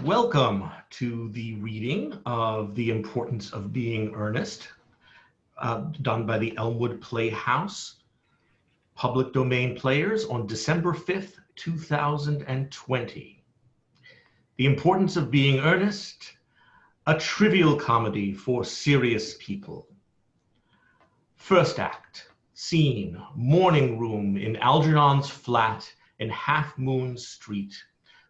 Welcome to the reading of The Importance of Being Earnest, done by the Elmwood Playhouse, public domain players on December 5th, 2020. The Importance of Being Earnest, a trivial comedy for serious people. First act, scene, morning room in Algernon's flat in Half Moon Street.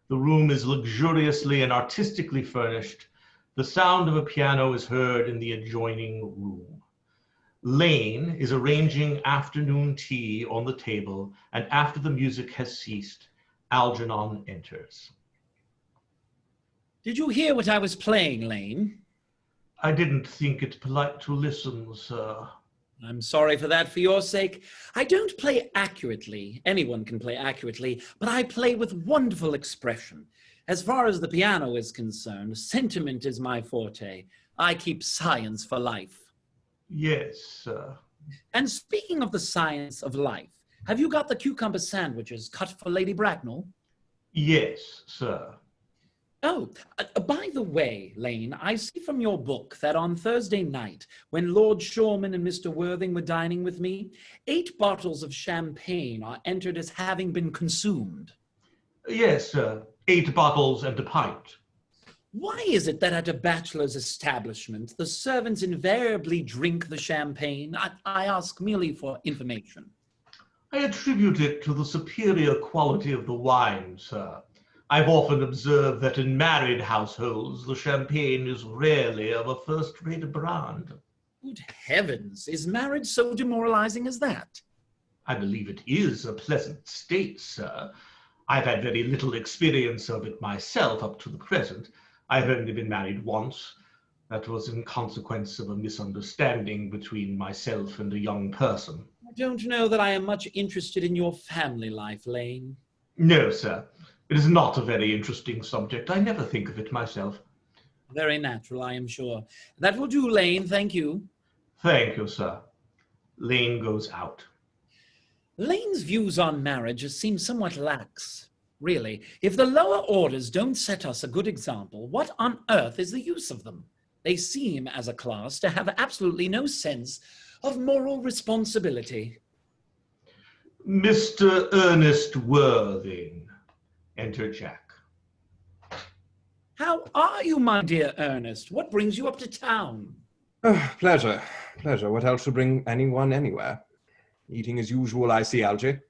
The room is luxuriously and artistically furnished. The sound of a piano is heard in the adjoining room. Lane is arranging afternoon tea on the table, and after the music has ceased, Algernon enters. Did you hear what I was playing, Lane? I didn't think it polite to listen, sir. I'm sorry for that for your sake. I don't play accurately. Anyone can play accurately, but I play with wonderful expression. As far as the piano is concerned, sentiment is my forte. I keep science for life. Yes, sir. And speaking of the science of life, have you got the cucumber sandwiches cut for Lady Bracknell? Yes, sir. Oh, by the way, Lane, I see from your book that on Thursday night, when Lord Corman and Mr. Worthing were dining with me, 8 bottles of champagne are entered as having been consumed. Yes, sir. 8 bottles and a pint. Why is it that at a bachelor's establishment, the servants invariably drink the champagne? I ask merely for information. I attribute it to the superior quality of the wine, sir. I've often observed that in married households, the champagne is rarely of a first-rate brand. Good heavens, is marriage so demoralizing as that? I believe it is a pleasant state, sir. I've had very little experience of it myself up to the present. I've only been married once. That was in consequence of a misunderstanding between myself and a young person. I don't know that I am much interested in your family life, Lane. No, sir. It is not a very interesting subject. I never think of it myself. Very natural, I am sure. That will do, Lane. Thank you. Thank you, sir. Lane goes out. Lane's views on marriage seem somewhat lax. Really, if the lower orders don't set us a good example, what on earth is the use of them? They seem, as a class, to have absolutely no sense of moral responsibility. Mr. Ernest Worthing. Enter Jack. How are you, my dear Ernest? What brings you up to town? Oh, pleasure. Pleasure. What else should bring anyone anywhere? Eating as usual, I see, Algy.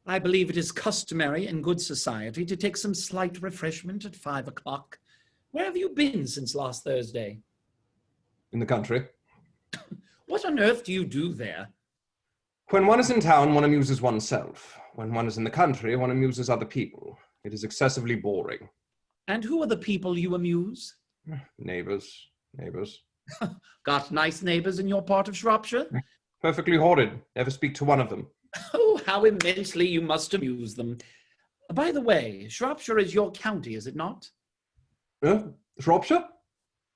I believe it is customary in good society to take some slight refreshment at 5 o'clock. Where have you been since last Thursday? In the country. What on earth do you do there? When one is in town, one amuses oneself. When one is in the country, one amuses other people. It is excessively boring. And who are the people you amuse? Neighbours. Got nice neighbours in your part of Shropshire? Perfectly horrid. Never speak to one of them. Oh, how immensely you must amuse them. By the way, Shropshire is your county, is it not? Shropshire?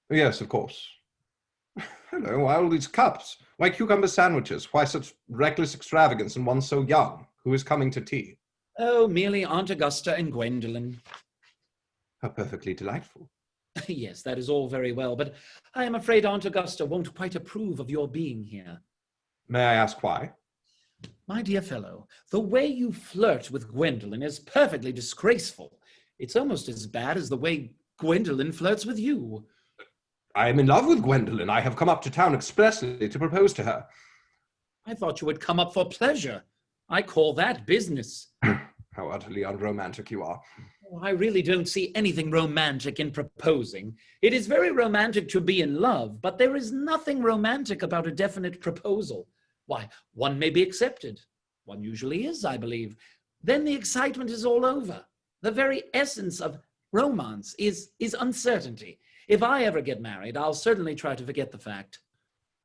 Yes, of course. Hello, why all these cups? Why cucumber sandwiches? Why such reckless extravagance in one so young? Who is coming to tea? Oh, merely Aunt Augusta and Gwendolen. How perfectly delightful. Yes, that is all very well, but I am afraid Aunt Augusta won't quite approve of your being here. May I ask why? My dear fellow, the way you flirt with Gwendolen is perfectly disgraceful. It's almost as bad as the way Gwendolen flirts with you. I am in love with Gwendolen. I have come up to town expressly to propose to her. I thought you would come up for pleasure. I call that business. How utterly unromantic you are. Oh, I really don't see anything romantic in proposing. It is very romantic to be in love, but there is nothing romantic about a definite proposal. Why, one may be accepted. One usually is, I believe. Then the excitement is all over. The very essence of romance is uncertainty. If I ever get married, I'll certainly try to forget the fact.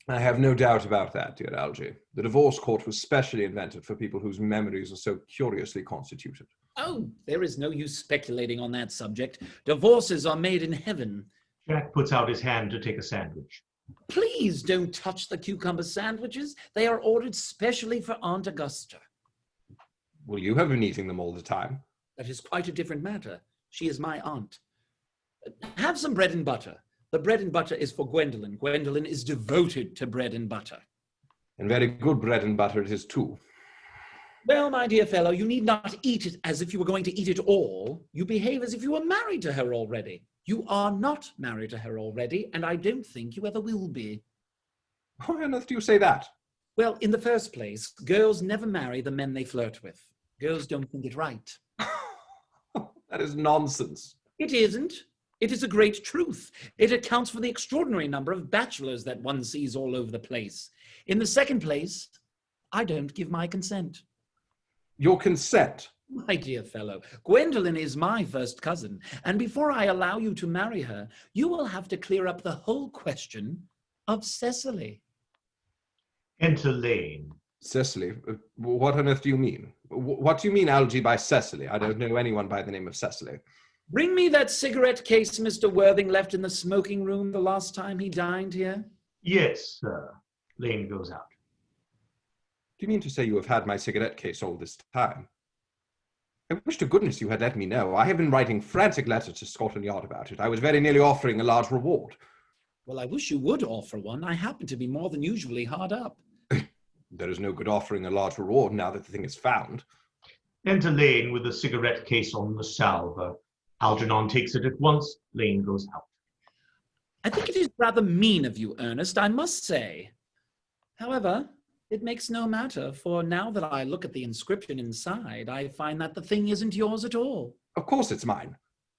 I have no doubt about that, dear Algy. The divorce court was specially invented for people whose memories are so curiously constituted. Oh, there is no use speculating on that subject. Divorces are made in heaven. Jack puts out his hand to take a sandwich. Please don't touch the cucumber sandwiches. They are ordered specially for Aunt Augusta. Will you have been eating them all the time? That is quite a different matter. She is my aunt. Have some bread and butter. The bread and butter is for Gwendolen. Gwendolen is devoted to bread and butter. And very good bread and butter it is too. Well, my dear fellow, you need not eat it as if you were going to eat it all. You behave as if you were married to her already. You are not married to her already, and I don't think you ever will be. Why on earth do you say that? Well, in the first place, girls never marry the men they flirt with. Girls don't think it right. That is nonsense. It isn't. It is a great truth. It accounts for the extraordinary number of bachelors that one sees all over the place. In the second place, I don't give my consent. Your consent? My dear fellow, Gwendolen is my first cousin, and before I allow you to marry her, you will have to clear up the whole question of Cecily. Enter Lane. Cecily? What on earth do you mean? What do you mean, Algie, by Cecily? I don't know anyone by the name of Cecily. Bring me that cigarette case Mr. Worthing left in the smoking room the last time he dined here. Yes, sir. Lane goes out. Do you mean to say you have had my cigarette case all this time? I wish to goodness you had let me know. I have been writing frantic letters to Scotland Yard about it. I was very nearly offering a large reward. Well, I wish you would offer one. I happen to be more than usually hard up. There is no good offering a large reward now that the thing is found. Enter Lane with a cigarette case on the salver. Algernon takes it at once. Lane goes out. I think it is rather mean of you, Ernest, I must say. However, it makes no matter, for now that I look at the inscription inside, I find that the thing isn't yours at all. Of course it's mine.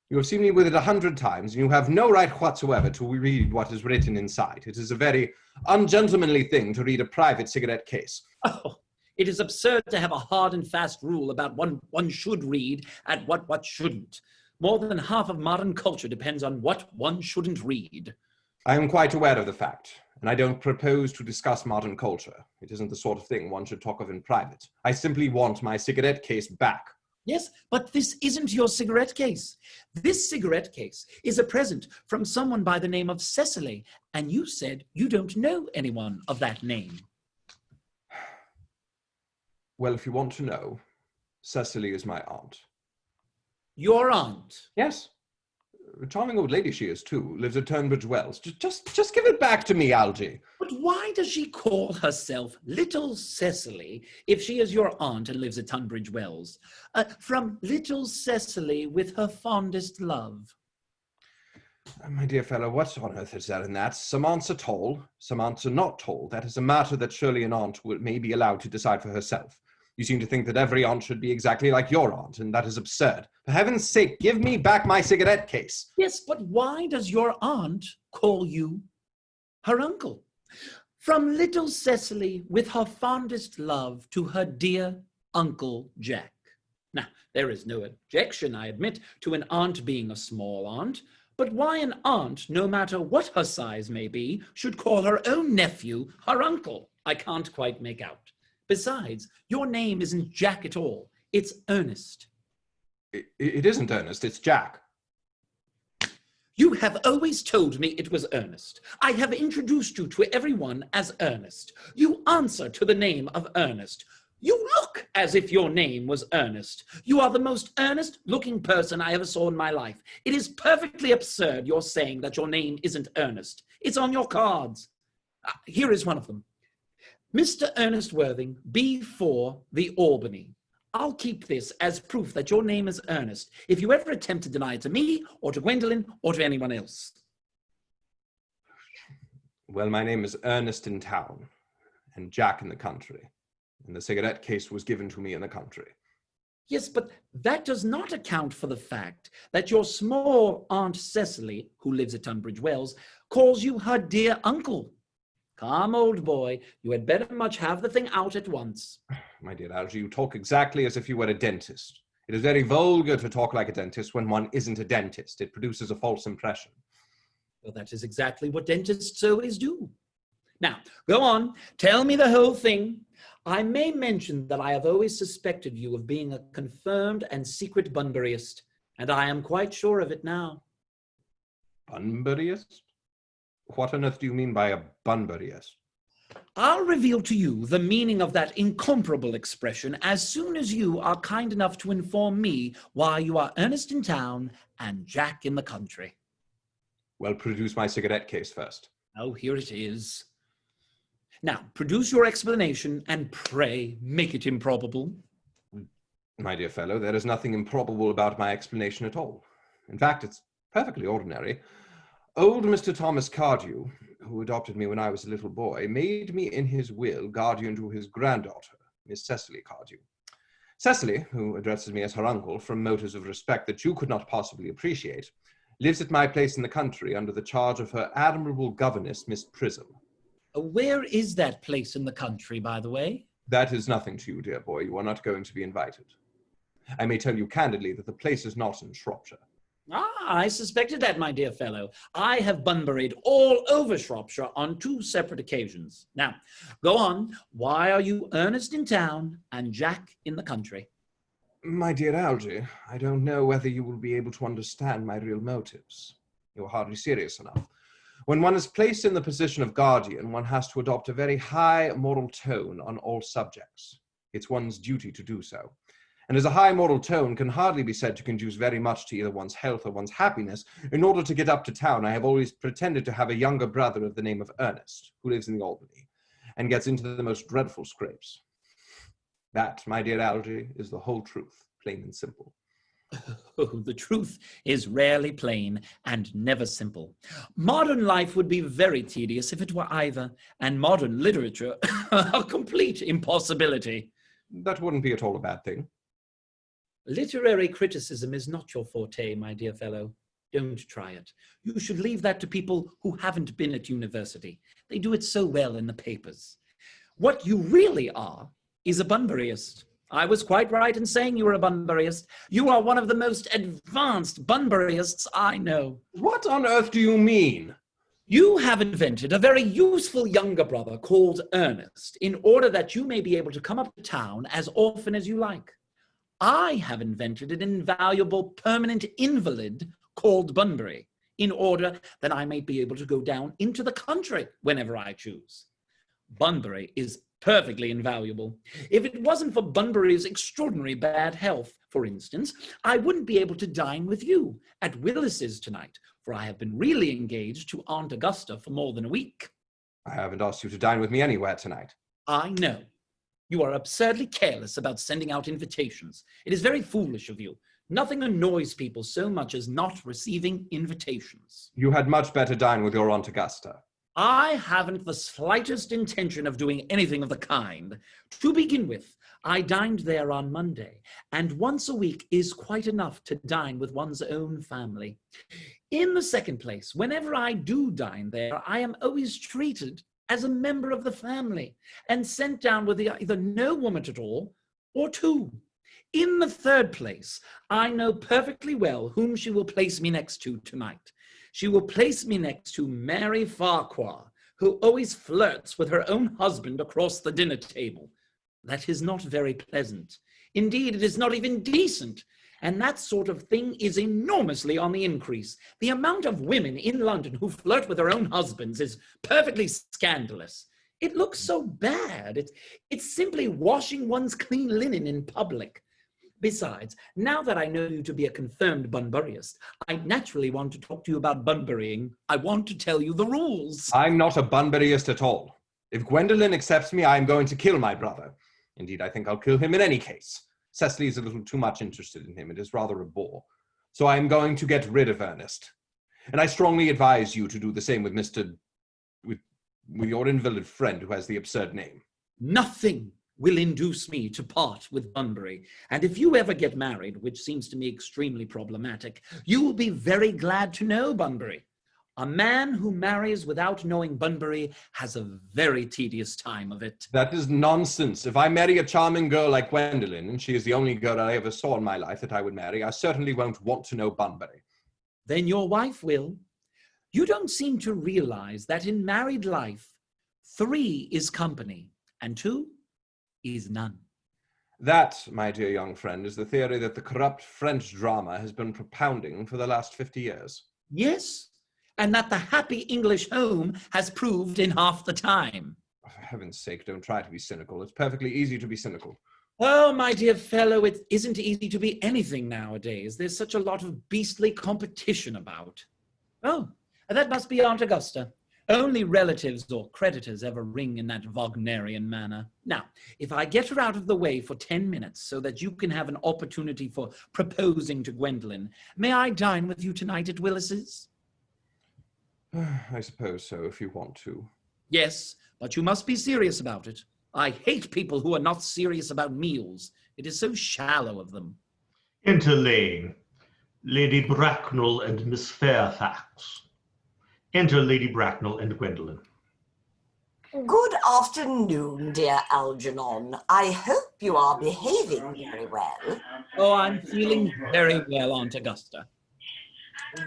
You have seen me with it 100 times, and you have no right whatsoever to read what is written inside. It is a very ungentlemanly thing to read a private cigarette case. Oh, it is absurd to have a hard and fast rule about what one should read and what shouldn't. More than half of modern culture depends on what one shouldn't read. I am quite aware of the fact, and I don't propose to discuss modern culture. It isn't the sort of thing one should talk of in private. I simply want my cigarette case back. Yes, but this isn't your cigarette case. This cigarette case is a present from someone by the name of Cecily, and you said you don't know anyone of that name. Well, if you want to know, Cecily is my aunt. Your aunt? Yes. A charming old lady she is, too. Lives at Tunbridge Wells. Just give it back to me, Algie. But why does she call herself Little Cecily if she is your aunt and lives at Tunbridge Wells? From Little Cecily with her fondest love. My dear fellow, what on earth is there in that? Some aunts are tall, some aunts are not tall. That is a matter that surely an aunt may be allowed to decide for herself. You seem to think that every aunt should be exactly like your aunt, and that is absurd. For heaven's sake, give me back my cigarette case. Yes, but why does your aunt call you her uncle? From Little Cecily with her fondest love to her dear Uncle Jack. Now, there is no objection, I admit, to an aunt being a small aunt, but why an aunt, no matter what her size may be, should call her own nephew her uncle, I can't quite make out. Besides, your name isn't Jack at all. It's Ernest. It isn't Ernest, it's Jack. You have always told me it was Ernest. I have introduced you to everyone as Ernest. You answer to the name of Ernest. You look as if your name was Ernest. You are the most earnest-looking person I ever saw in my life. It is perfectly absurd you're saying that your name isn't Ernest. It's on your cards. Here is one of them. Mr. Ernest Worthing, B4, the Albany. I'll keep this as proof that your name is Ernest, if you ever attempt to deny it to me, or to Gwendolen, or to anyone else. Well, my name is Ernest in town, and Jack in the country, and the cigarette case was given to me in the country. Yes, but that does not account for the fact that your small Aunt Cecily, who lives at Tunbridge Wells, calls you her dear uncle. Come, old boy, you had better much have the thing out at once. My dear Algie, you talk exactly as if you were a dentist. It is very vulgar to talk like a dentist when one isn't a dentist. It produces a false impression. Well, that is exactly what dentists always do. Now, go on, tell me the whole thing. I may mention that I have always suspected you of being a confirmed and secret Bunburyist, and I am quite sure of it now. Bunburyist? What on earth do you mean by a Bunburyist? I'll reveal to you the meaning of that incomparable expression as soon as you are kind enough to inform me why you are Ernest in town and Jack in the country. Well, produce my cigarette case first. Oh, here it is. Now, produce your explanation and pray make it improbable. My dear fellow, there is nothing improbable about my explanation at all. In fact, it's perfectly ordinary. Old Mr. Thomas Cardew, who adopted me when I was a little boy, made me in his will guardian to his granddaughter, Miss Cecily Cardew. Cecily, who addresses me as her uncle from motives of respect that you could not possibly appreciate, lives at my place in the country under the charge of her admirable governess, Miss Prism. Where is that place in the country, by the way? That is nothing to you, dear boy. You are not going to be invited. I may tell you candidly that the place is not in Shropshire. Ah, I suspected that, my dear fellow. I have Bunburyed all over Shropshire on 2 separate occasions. Now, go on. Why are you Ernest in town and Jack in the country? My dear Algy, I don't know whether you will be able to understand my real motives. You're hardly serious enough. When one is placed in the position of guardian, one has to adopt a very high moral tone on all subjects. It's one's duty to do so. And as a high moral tone can hardly be said to conduce very much to either one's health or one's happiness, in order to get up to town, I have always pretended to have a younger brother of the name of Ernest, who lives in the Albany, and gets into the most dreadful scrapes. That, my dear Algy, is the whole truth, plain and simple. Oh, the truth is rarely plain and never simple. Modern life would be very tedious if it were either, and modern literature a complete impossibility. That wouldn't be at all a bad thing. Literary criticism is not your forte, my dear fellow. Don't try it. You should leave that to people who haven't been at university. They do it so well in the papers. What you really are is a Bunburyist. I was quite right in saying you were a Bunburyist. You are one of the most advanced Bunburyists I know. What on earth do you mean? You have invented a very useful younger brother called Ernest in order that you may be able to come up to town as often as you like. I have invented an invaluable permanent invalid called Bunbury in order that I may be able to go down into the country whenever I choose. Bunbury is perfectly invaluable. If it wasn't for Bunbury's extraordinary bad health, for instance, I wouldn't be able to dine with you at Willis's tonight, for I have been really engaged to Aunt Augusta for more than a week. I haven't asked you to dine with me anywhere tonight. I know. You are absurdly careless about sending out invitations. It is very foolish of you. Nothing annoys people so much as not receiving invitations. You had much better dine with your Aunt Augusta. I haven't the slightest intention of doing anything of the kind. To begin with, I dined there on Monday, and once a week is quite enough to dine with one's own family. In the second place, whenever I do dine there, I am always treated as a member of the family and sent down with either no woman at all or 2. In the third place, I know perfectly well whom she will place me next to tonight. She will place me next to Mary Farquhar, who always flirts with her own husband across the dinner table. That is not very pleasant. Indeed, it is not even decent. And that sort of thing is enormously on the increase. The amount of women in London who flirt with their own husbands is perfectly scandalous. It looks so bad. It's simply washing one's clean linen in public. Besides, now that I know you to be a confirmed Bunburyist, I naturally want to talk to you about Bunburying. I want to tell you the rules. I'm not a Bunburyist at all. If Gwendolen accepts me, I am going to kill my brother. Indeed, I think I'll kill him in any case. Cecily is a little too much interested in him. It is rather a bore. So I am going to get rid of Ernest. And I strongly advise you to do the same with with your invalid friend who has the absurd name. Nothing will induce me to part with Bunbury. And if you ever get married, which seems to me extremely problematic, you will be very glad to know Bunbury. A man who marries without knowing Bunbury has a very tedious time of it. That is nonsense. If I marry a charming girl like Gwendolen, and she is the only girl I ever saw in my life that I would marry, I certainly won't want to know Bunbury. Then your wife will. You don't seem to realize that in married life, 3 is company, and 2 is none. That, my dear young friend, is the theory that the corrupt French drama has been propounding for the last 50 years. Yes, and that the happy English home has proved in half the time. For heaven's sake, don't try to be cynical. It's perfectly easy to be cynical. Oh, my dear fellow, it isn't easy to be anything nowadays. There's such a lot of beastly competition about. Oh, That must be Aunt Augusta. Only relatives or creditors ever ring in that Wagnerian manner. Now, if I get her out of the way for 10 minutes so that you can have an opportunity for proposing to Gwendolen, may I dine with you tonight at Willis's? I suppose so, if you want to. Yes, but you must be serious about it. I hate people who are not serious about meals. It is so shallow of them. Enter Lane, Lady Bracknell and Miss Fairfax. Enter Lady Bracknell and Gwendolen. Good afternoon, dear Algernon. I hope you are behaving very well. Oh, I'm feeling very well, Aunt Augusta.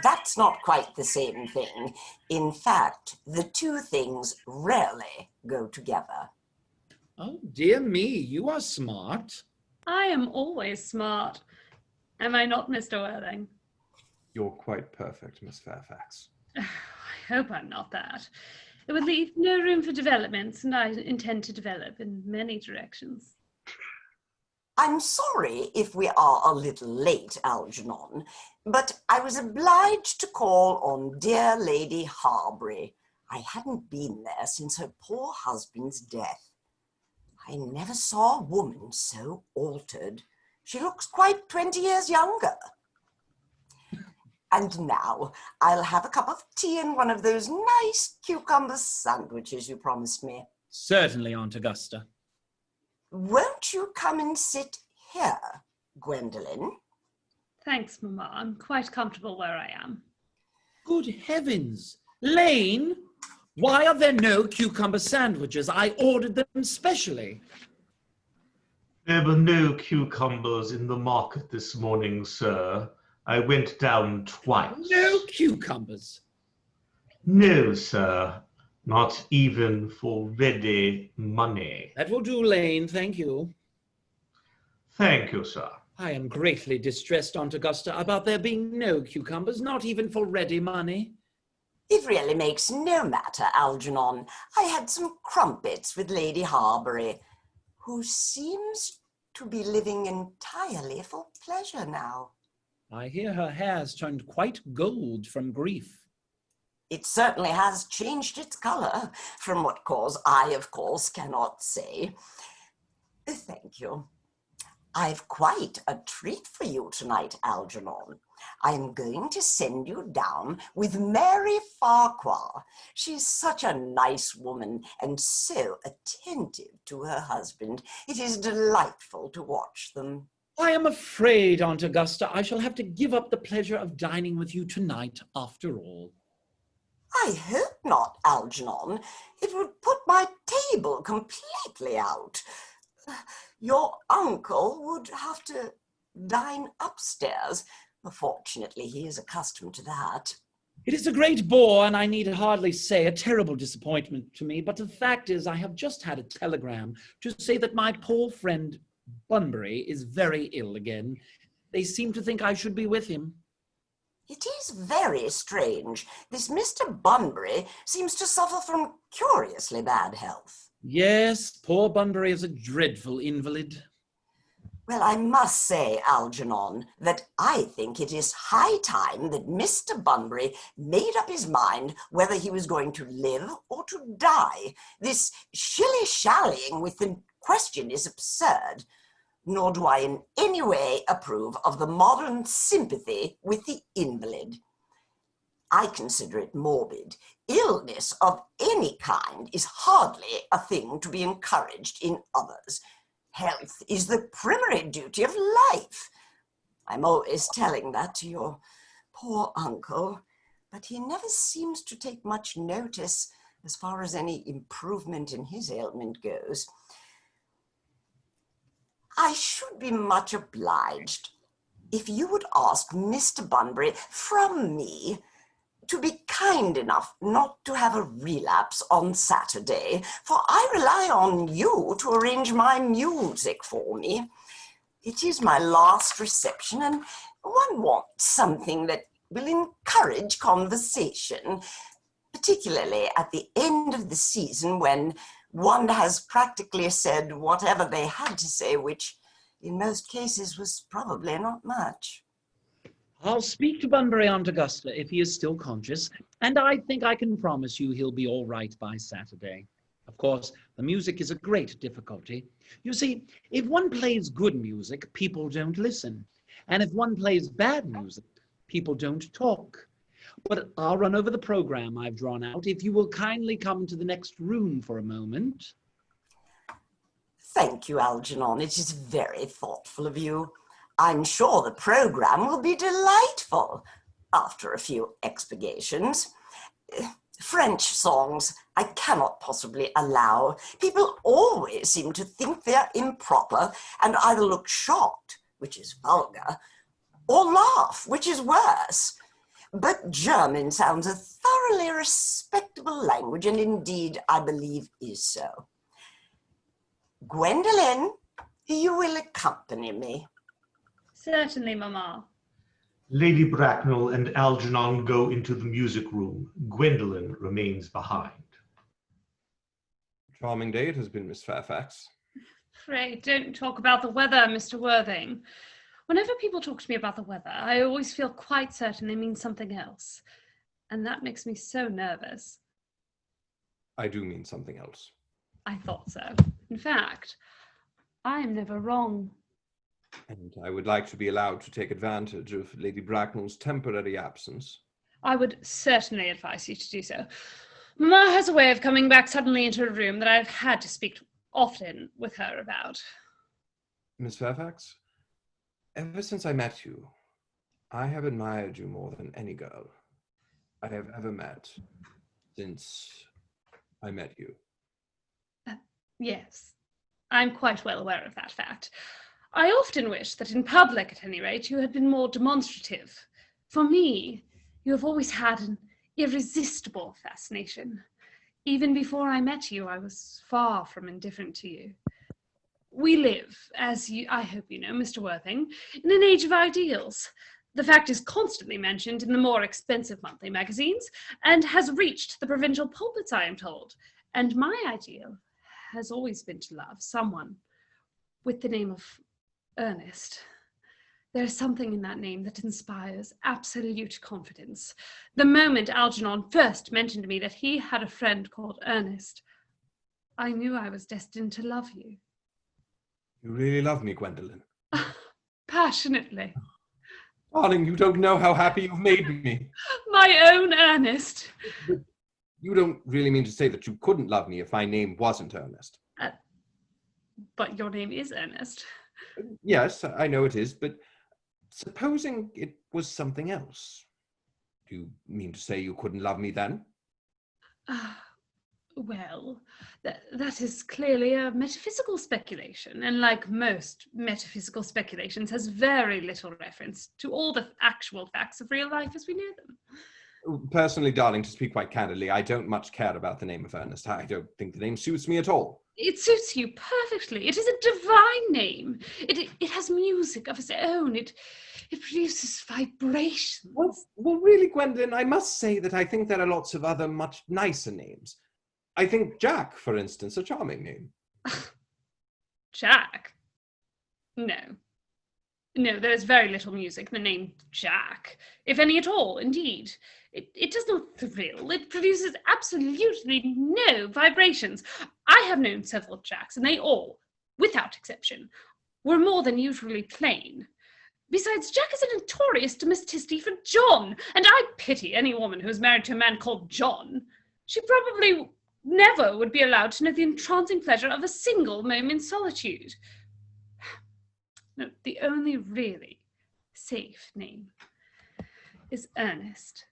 That's not quite the same thing. In fact, the two things rarely go together. Oh, dear me, you are smart. I am always smart. Am I not, Mr. Worthing? You're quite perfect, Miss Fairfax. I hope I'm not that. It would leave no room for developments, and I intend to develop in many directions. I'm sorry if we are a little late, Algernon, but I was obliged to call on dear Lady Harbury. I hadn't been there since her poor husband's death. I never saw a woman so altered. She looks quite 20 years younger. And now I'll have a cup of tea and one of those nice cucumber sandwiches you promised me. Certainly, Aunt Augusta. Won't you come and sit here, Gwendolen? Thanks, Mamma. I'm quite comfortable where I am. Good heavens! Lane, why are there no cucumber sandwiches? I ordered them specially. There were no cucumbers in the market this morning, sir. I went down twice. No cucumbers? No, sir. Not even for ready money. That will do, Lane, thank you. Thank you, sir. I am greatly distressed, Aunt Augusta, about there being no cucumbers, not even for ready money. It really makes no matter, Algernon. I had some crumpets with Lady Harbury, who seems to be living entirely for pleasure now. I hear her hair's turned quite gold from grief. It certainly has changed its colour, from what cause I, of course, cannot say. Thank you. I've quite a treat for you tonight, Algernon. I am going to send you down with Mary Farquhar. She's such a nice woman and so attentive to her husband. It is delightful to watch them. I am afraid, Aunt Augusta, I shall have to give up the pleasure of dining with you tonight, after all. I hope not, Algernon. It would put my table completely out. Your uncle would have to dine upstairs. Fortunately, he is accustomed to that. It is a great bore, and I need hardly say a terrible disappointment to me, but the fact is I have just had a telegram to say that my poor friend Bunbury is very ill again. They seem to think I should be with him. It is very strange. This Mr. Bunbury seems to suffer from curiously bad health. Yes, poor Bunbury is a dreadful invalid. Well, I must say, Algernon, that I think it is high time that Mr. Bunbury made up his mind whether he was going to live or to die. This shilly-shallying with the question is absurd, nor do I in any way approve of the modern sympathy with the invalid. I consider it morbid. Illness of any kind is hardly a thing to be encouraged in others. Health is the primary duty of life. I'm always telling that to your poor uncle, but he never seems to take much notice as far as any improvement in his ailment goes. I should be much obliged if you would ask Mr. Bunbury from me to be kind enough not to have a relapse on Saturday, for I rely on you to arrange my music for me. It is my last reception, and one wants something that will encourage conversation, particularly at the end of the season when one has practically said whatever they had to say, which in most cases was probably not much. I'll speak to Bunbury Aunt Augusta if he is still conscious, and I think I can promise you he'll be all right by Saturday. Of course, the music is a great difficulty. You see, if one plays good music, people don't listen. And if one plays bad music, people don't talk. But I'll run over the program I've drawn out if you will kindly come to the next room for a moment. Thank you, Algernon. It is very thoughtful of you. I'm sure the program will be delightful after a few expurgations. French songs I cannot possibly allow. People always seem to think they're improper and either look shocked, which is vulgar, or laugh, which is worse. But German sounds a thoroughly respectable language, and indeed I believe is so. Gwendolen, you will accompany me. Certainly, Mamma. Lady Bracknell and Algernon go into the music room. Gwendolen remains behind. Charming day it has been, Miss Fairfax. Frey, don't talk about the weather, Mr. Worthing. Whenever people talk to me about the weather, I always feel quite certain they mean something else. And that makes me so nervous. I do mean something else. I thought so. In fact, I am never wrong. And I would like to be allowed to take advantage of Lady Bracknell's temporary absence. I would certainly advise you to do so. Mamma has a way of coming back suddenly into a room that I've had to speak often with her about. Miss Fairfax, ever since I met you, I have admired you more than any girl I have ever met since I met you. Yes, I'm quite well aware of that fact. I often wish that in public, at any rate, you had been more demonstrative. For me, you have always had an irresistible fascination. Even before I met you, I was far from indifferent to you. We live, as I hope you know, Mr. Worthing, in an age of ideals. The fact is constantly mentioned in the more expensive monthly magazines and has reached the provincial pulpits, I am told. And my ideal has always been to love someone with the name of Ernest. There is something in that name that inspires absolute confidence. The moment Algernon first mentioned to me that he had a friend called Ernest, I knew I was destined to love you. You really love me, Gwendolen. Passionately. Darling, you don't know how happy you've made me. My own Ernest. You don't really mean to say that you couldn't love me if my name wasn't Ernest. But your name is Ernest. Yes, I know it is, but supposing it was something else. Do you mean to say you couldn't love me then? Well, that is clearly a metaphysical speculation, and like most metaphysical speculations, has very little reference to all the actual facts of real life as we know them. Personally, darling, to speak quite candidly, I don't much care about the name of Ernest. I don't think the name suits me at all. It suits you perfectly. It is a divine name. It has music of its own. It produces vibrations. Well, really, Gwendolen, I must say that I think there are lots of other much nicer names. I think Jack, for instance, a charming name. Jack? No, there is very little music in the name Jack, if any at all, indeed. It does not thrill. It produces absolutely no vibrations. I have known several Jacks, and they all, without exception, were more than usually plain. Besides, Jack is a notorious domesticity for John, and I pity any woman who is married to a man called John. She probably never would be allowed to know the entrancing pleasure of a single moment's solitude. No, the only really safe name is Ernest.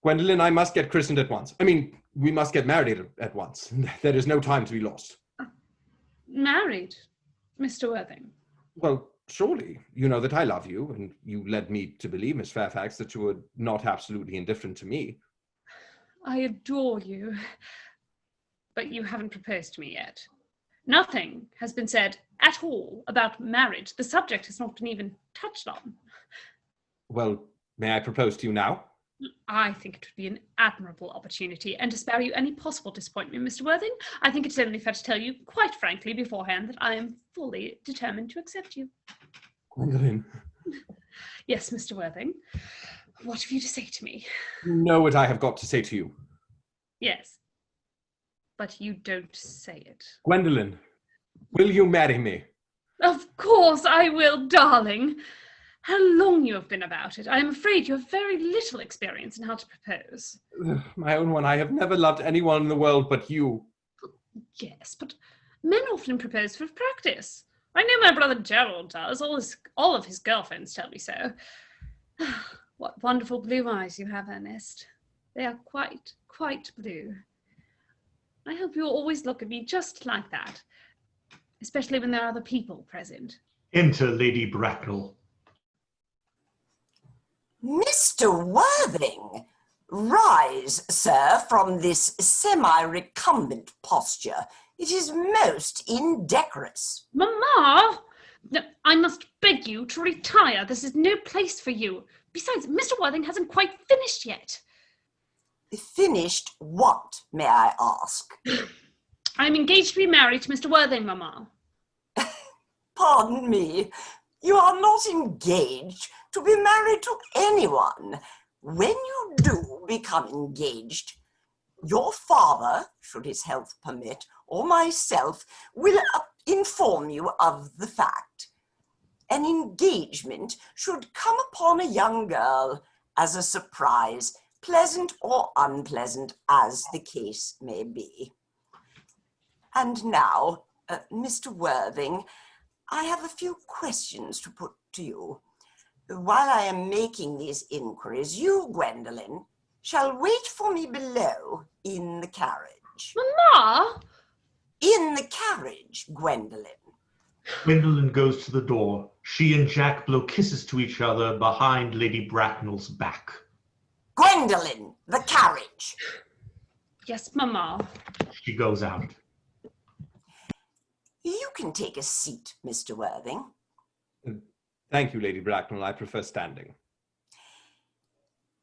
Gwendolen, I must get christened at once. I mean, we must get married at once. There is no time to be lost. Married, Mr. Worthing? Well, surely, you know that I love you, and you led me to believe, Miss Fairfax, that you were not absolutely indifferent to me. I adore you, but you haven't proposed to me yet. Nothing has been said at all about marriage. The subject has not been even touched on. Well, may I propose to you now? I think it would be an admirable opportunity, and to spare you any possible disappointment, Mr. Worthing, I think it's only fair to tell you quite frankly beforehand that I am fully determined to accept you. Gwendolen. Yes, Mr. Worthing. What have you to say to me? You know what I have got to say to you. Yes. But you don't say it. Gwendolen, will you marry me? Of course I will, darling. How long you have been about it. I am afraid you have very little experience in how to propose. My own one, I have never loved anyone in the world but you. Yes, but men often propose for practice. I know my brother Gerald does. All of his girlfriends tell me so. What wonderful blue eyes you have, Ernest. They are quite blue. I hope you'll always look at me just like that, especially when there are other people present. Enter Lady Bracknell. Mr. Worthing, rise, sir, from this semi-recumbent posture. It is most indecorous. Mamma! No, I must beg you to retire. This is no place for you. Besides, Mr. Worthing hasn't quite finished yet. Finished what, may I ask? I'm engaged to be married to Mr. Worthing, Mamma. Pardon me, you are not engaged to be married to anyone. When you do become engaged, your father, should his health permit, or myself, will inform you of the fact. An engagement should come upon a young girl as a surprise, pleasant or unpleasant, as the case may be. And now, Mr. Worthing, I have a few questions to put to you. While I am making these inquiries, you, Gwendolen, shall wait for me below in the carriage. Mamma! In the carriage, Gwendolen. Gwendolen goes to the door. She and Jack blow kisses to each other behind Lady Bracknell's back. Gwendolen, the carriage. Yes, Mamma. She goes out. You can take a seat, Mr. Worthing. Thank you, Lady Bracknell. I prefer standing.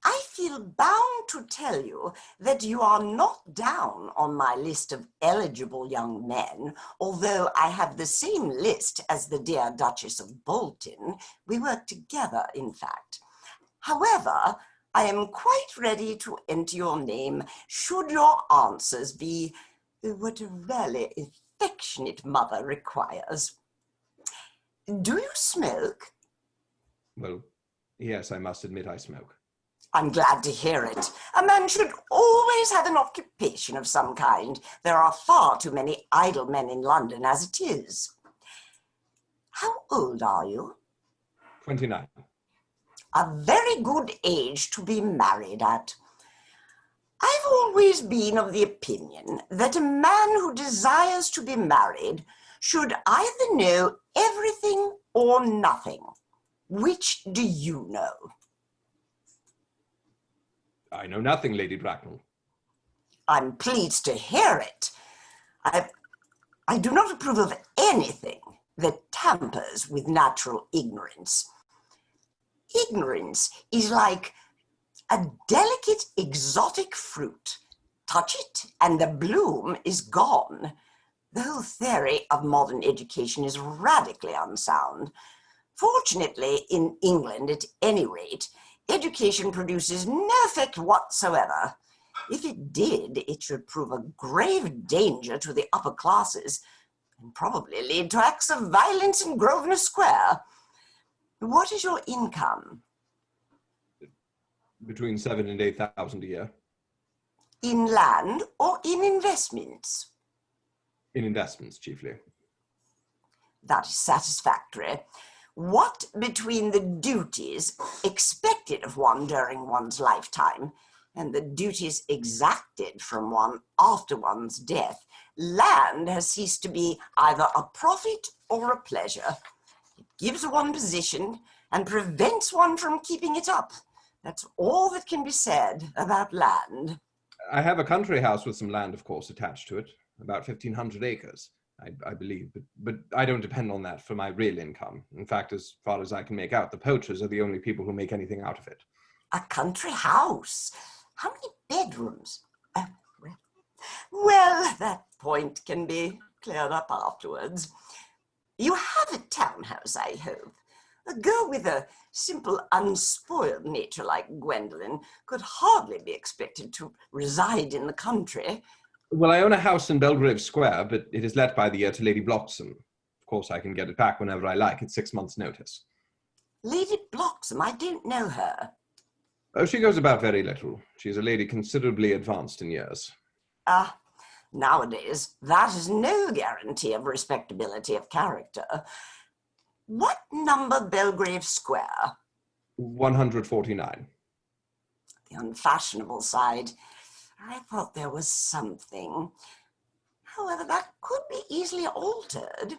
I feel bound to tell you that you are not down on my list of eligible young men, although I have the same list as the dear Duchess of Bolton. We work together, in fact. However, I am quite ready to enter your name should your answers be what a really affectionate mother requires. Do you smoke? Well, yes, I must admit I smoke. I'm glad to hear it. A man should always have an occupation of some kind. There are far too many idle men in London as it is. How old are you? 29. A very good age to be married at. I've always been of the opinion that a man who desires to be married should either know everything or nothing. Which do you know? I know nothing, Lady Bracknell. I'm pleased to hear it. I do not approve of anything that tampers with natural ignorance. Ignorance is like a delicate exotic fruit. Touch it and the bloom is gone. The whole theory of modern education is radically unsound. Fortunately, in England, at any rate, education produces no effect whatsoever. If it did, it should prove a grave danger to the upper classes and probably lead to acts of violence in Grosvenor Square. What is your income? Between 7,000 and 8,000 a year. In land or in investments? In investments, chiefly. That is satisfactory. What between the duties expected of one during one's lifetime and the duties exacted from one after one's death, land has ceased to be either a profit or a pleasure. It gives one position and prevents one from keeping it up. That's all that can be said about land. I have a country house with some land, of course, attached to it, about 1,500 acres. I believe, but I don't depend on that for my real income. In fact, as far as I can make out, the poachers are the only people who make anything out of it. A country house? How many bedrooms? Well, that point can be cleared up afterwards. You have a townhouse, I hope. A girl with a simple, unspoiled nature like Gwendolen could hardly be expected to reside in the country. Well, I own a house in Belgrave Square, but it is let by the year to Lady Bloxham. Of course, I can get it back whenever I like at 6 months' notice. Lady Bloxham, I don't know her. Oh, she goes about very little. She is a lady considerably advanced in years. Ah, nowadays, that is no guarantee of respectability of character. What number Belgrave Square? 149. The unfashionable side. I thought there was something. However, that could be easily altered. Do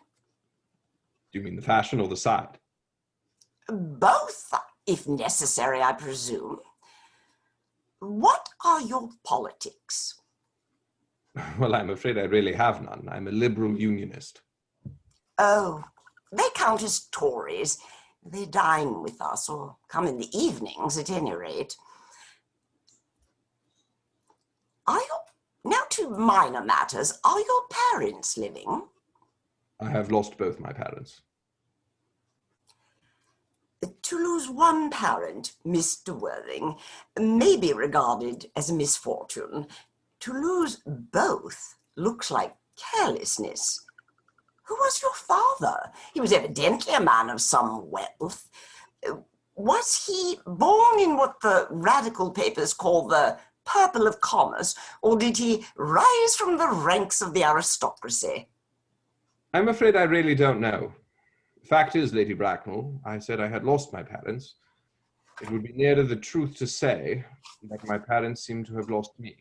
you mean the fashion or the side? Both, if necessary, I presume. What are your politics? Well, I'm afraid I really have none. I'm a liberal unionist. Oh, they count as Tories. They dine with us, or come in the evenings at any rate. Now to minor matters. Are your parents living? I have lost both my parents. To lose one parent, Mr. Worthing, may be regarded as a misfortune. To lose both looks like carelessness. Who was your father? He was evidently a man of some wealth. Was he born in what the radical papers call the purple of commerce, or did he rise from the ranks of the aristocracy? I'm afraid I really don't know. Fact is, Lady Bracknell, I said I had lost my parents. It would be nearer the truth to say that my parents seem to have lost me.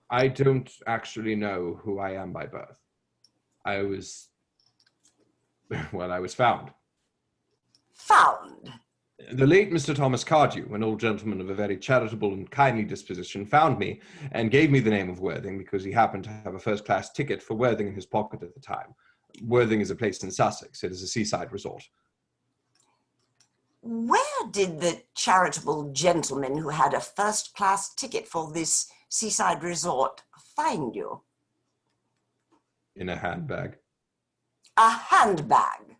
I don't actually know who I am by birth. I was found. Found? The late Mr. Thomas Cardew, an old gentleman of a very charitable and kindly disposition, found me and gave me the name of Worthing because he happened to have a first-class ticket for Worthing in his pocket at the time. Worthing is a place in Sussex. It is a seaside resort. Where did the charitable gentleman who had a first-class ticket for this seaside resort find you? In a handbag. A handbag?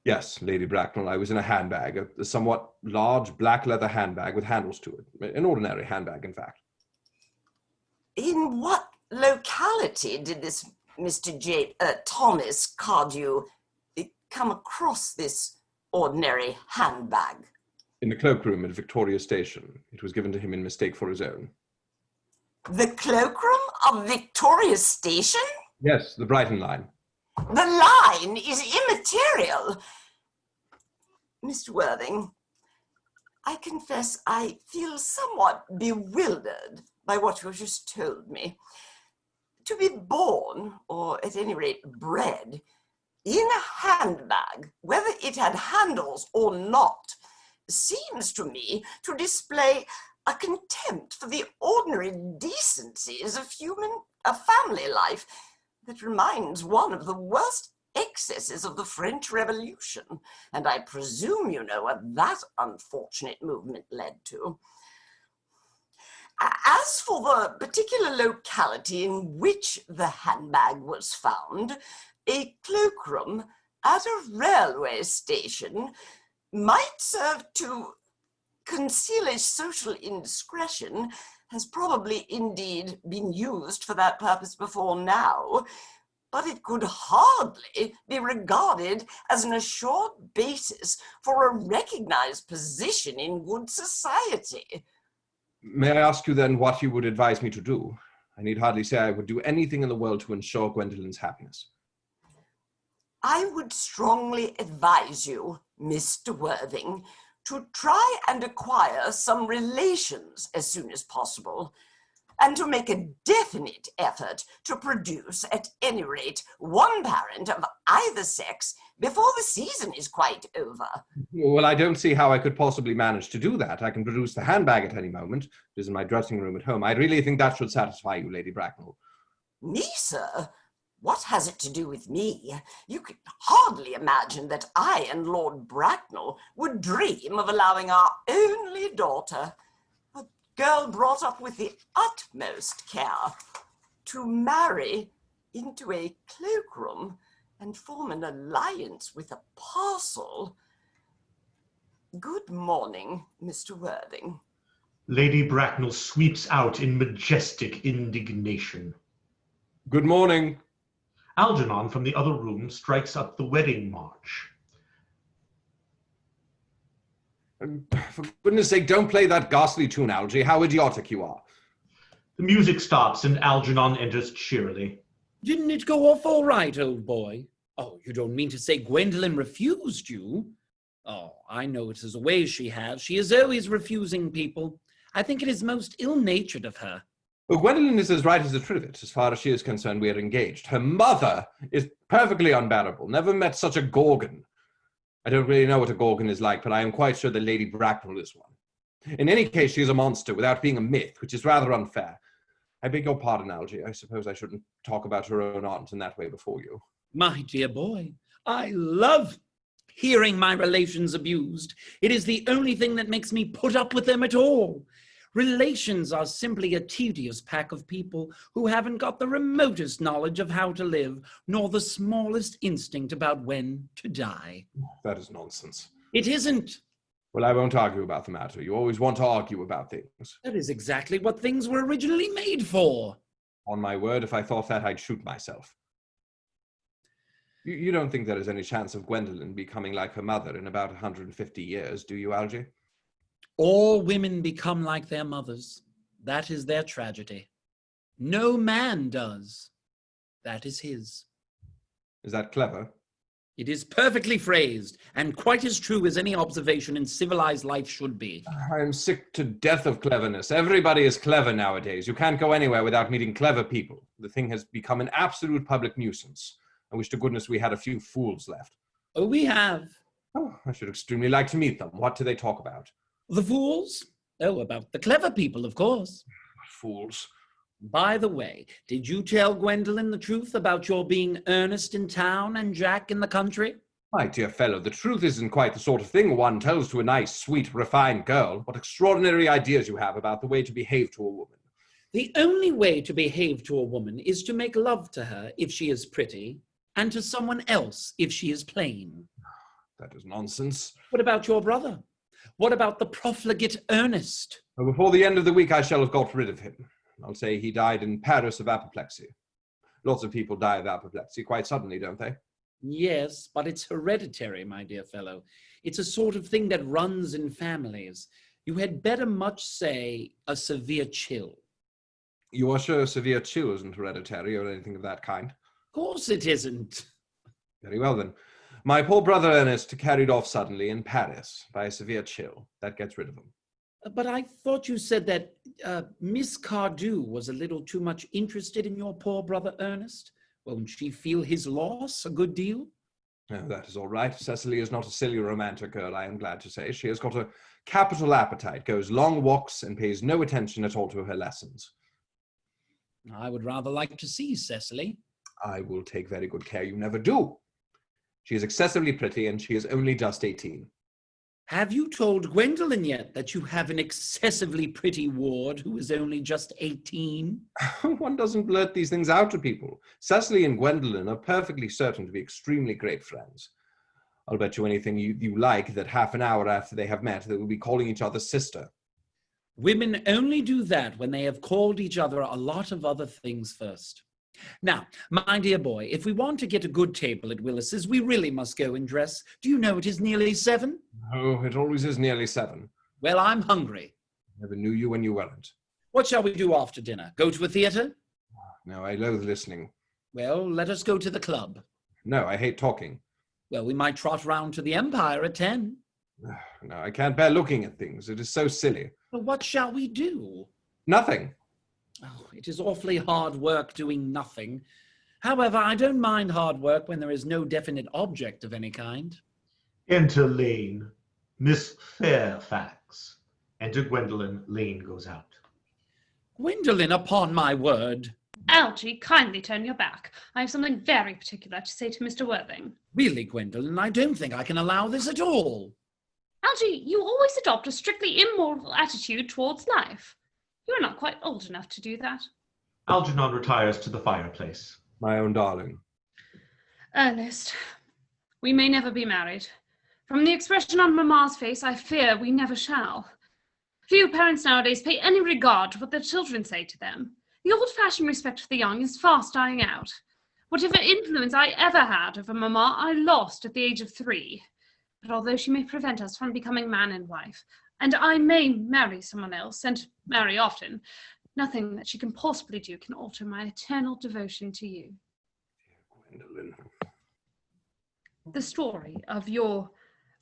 Yes, Lady Bracknell, I was in a handbag, a somewhat large black leather handbag with handles to it. An ordinary handbag, in fact. In what locality did this Mr. Thomas Cardew come across this ordinary handbag? In the cloakroom at Victoria Station. It was given to him in mistake for his own. The cloakroom of Victoria Station? Yes, the Brighton line. The line is immaterial. Mr. Worthing, I confess I feel somewhat bewildered by what you just told me. To be born, or at any rate bred, in a handbag, whether it had handles or not, seems to me to display a contempt for the ordinary decencies of family life that reminds one of the worst excesses of the French Revolution, and I presume you know what that unfortunate movement led to. As for the particular locality in which the handbag was found, a cloakroom at a railway station might serve to conceal a social indiscretion, has probably indeed been used for that purpose before now, but it could hardly be regarded as an assured basis for a recognized position in good society. May I ask you then what you would advise me to do? I need hardly say I would do anything in the world to ensure Gwendolen's happiness. I would strongly advise you, Mr. Worthing, to try and acquire some relations as soon as possible, and to make a definite effort to produce, at any rate, one parent of either sex before the season is quite over. Well, I don't see how I could possibly manage to do that. I can produce the handbag at any moment. It is in my dressing room at home. I really think that should satisfy you, Lady Bracknell. Me, sir? What has it to do with me? You could hardly imagine that I and Lord Bracknell would dream of allowing our only daughter, a girl brought up with the utmost care, to marry into a cloakroom and form an alliance with a parcel. Good morning, Mr. Worthing. Lady Bracknell sweeps out in majestic indignation. Good morning. Algernon from the other room strikes up the wedding march. For goodness sake, don't play that ghastly tune, Algy. How idiotic you are. The music stops and Algernon enters cheerily. Didn't it go off all right, old boy? Oh, you don't mean to say Gwendolen refused you? Oh, I know it is a way she has. She is always refusing people. I think it is most ill-natured of her. Well, Gwendolen is as right as a trivet. As far as she is concerned, we are engaged. Her mother is perfectly unbearable. Never met such a gorgon. I don't really know what a gorgon is like, but I am quite sure that Lady Bracknell is one. In any case, she is a monster without being a myth, which is rather unfair. I beg your pardon, Algy. I suppose I shouldn't talk about her own aunt in that way before you. My dear boy, I love hearing my relations abused. It is the only thing that makes me put up with them at all. Relations are simply a tedious pack of people who haven't got the remotest knowledge of how to live, nor the smallest instinct about when to die. That is nonsense. It isn't. Well, I won't argue about the matter. You always want to argue about things. That is exactly what things were originally made for. On my word, if I thought that, I'd shoot myself. You don't think there is any chance of Gwendolen becoming like her mother in about 150 years, do you, Algy? All women become like their mothers. That is their tragedy. No man does. That is his. Is that clever? It is perfectly phrased, and quite as true as any observation in civilized life should be. I'm sick to death of cleverness. Everybody is clever nowadays. You can't go anywhere without meeting clever people. The thing has become an absolute public nuisance. I wish to goodness we had a few fools left. Oh, we have. Oh, I should extremely like to meet them. What do they talk about? The fools? Oh, about the clever people, of course. Fools. By the way, did you tell Gwendolen the truth about your being Ernest in town and Jack in the country? My dear fellow, the truth isn't quite the sort of thing one tells to a nice, sweet, refined girl. What extraordinary ideas you have about the way to behave to a woman. The only way to behave to a woman is to make love to her if she is pretty, and to someone else if she is plain. That is nonsense. What about your brother? What about the profligate Ernest? Well, before the end of the week, I shall have got rid of him. I'll say he died in Paris of apoplexy. Lots of people die of apoplexy quite suddenly, don't they? Yes, but it's hereditary, my dear fellow. It's a sort of thing that runs in families. You had better much say a severe chill. You are sure a severe chill isn't hereditary or anything of that kind? Of course it isn't. Very well, then. My poor brother Ernest carried off suddenly in Paris by a severe chill. That gets rid of him. But I thought you said that Miss Cardew was a little too much interested in your poor brother Ernest. Won't she feel his loss a good deal? Oh, that is all right. Cecily is not a silly romantic girl, I am glad to say. She has got a capital appetite, goes long walks, and pays no attention at all to her lessons. I would rather like to see Cecily. I will take very good care you never do. She is excessively pretty, and she is only just 18. Have you told Gwendolen yet that you have an excessively pretty ward who is only just 18? One doesn't blurt these things out to people. Cecily and Gwendolen are perfectly certain to be extremely great friends. I'll bet you anything you like that half an hour after they have met, they will be calling each other sister. Women only do that when they have called each other a lot of other things first. Now, my dear boy, if we want to get a good table at Willis's, we really must go and dress. Do you know it is nearly 7? Oh, it always is nearly 7. Well, I'm hungry. Never knew you when you weren't. What shall we do after dinner? Go to a theatre? No, I loathe listening. Well, let us go to the club. No, I hate talking. Well, we might trot round to the Empire at 10. No, I can't bear looking at things. It is so silly. Well, what shall we do? Nothing. Oh, it is awfully hard work doing nothing. However, I don't mind hard work when there is no definite object of any kind. Enter Lane. Miss Fairfax. Enter Gwendolen. Lane goes out. Gwendolen, upon my word. Algy, kindly turn your back. I have something very particular to say to Mr. Worthing. Really, Gwendolen, I don't think I can allow this at all. Algy, you always adopt a strictly immoral attitude towards life. You are not quite old enough to do that. Algernon retires to the fireplace. My own darling. Ernest, we may never be married. From the expression on Mamma's face, I fear we never shall. Few parents nowadays pay any regard to what their children say to them. The old-fashioned respect for the young is fast dying out. Whatever influence I ever had over Mamma, I lost at the age of 3. But although she may prevent us from becoming man and wife, and I may marry someone else, and marry often, nothing that she can possibly do can alter my eternal devotion to you. Gwendolen. The story of your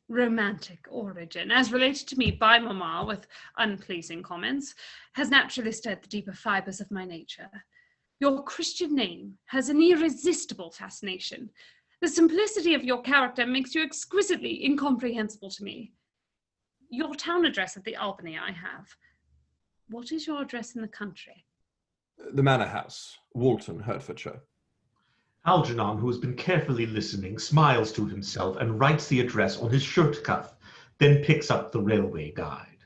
romantic origin, as related to me by Mamma with unpleasing comments, has naturally stirred the deeper fibres of my nature. Your Christian name has an irresistible fascination. The simplicity of your character makes you exquisitely incomprehensible to me. Your town address at the Albany I have. What is your address in the country? The Manor House, Walton, Hertfordshire. Algernon, who has been carefully listening, smiles to himself and writes the address on his shirt cuff, then picks up the railway guide.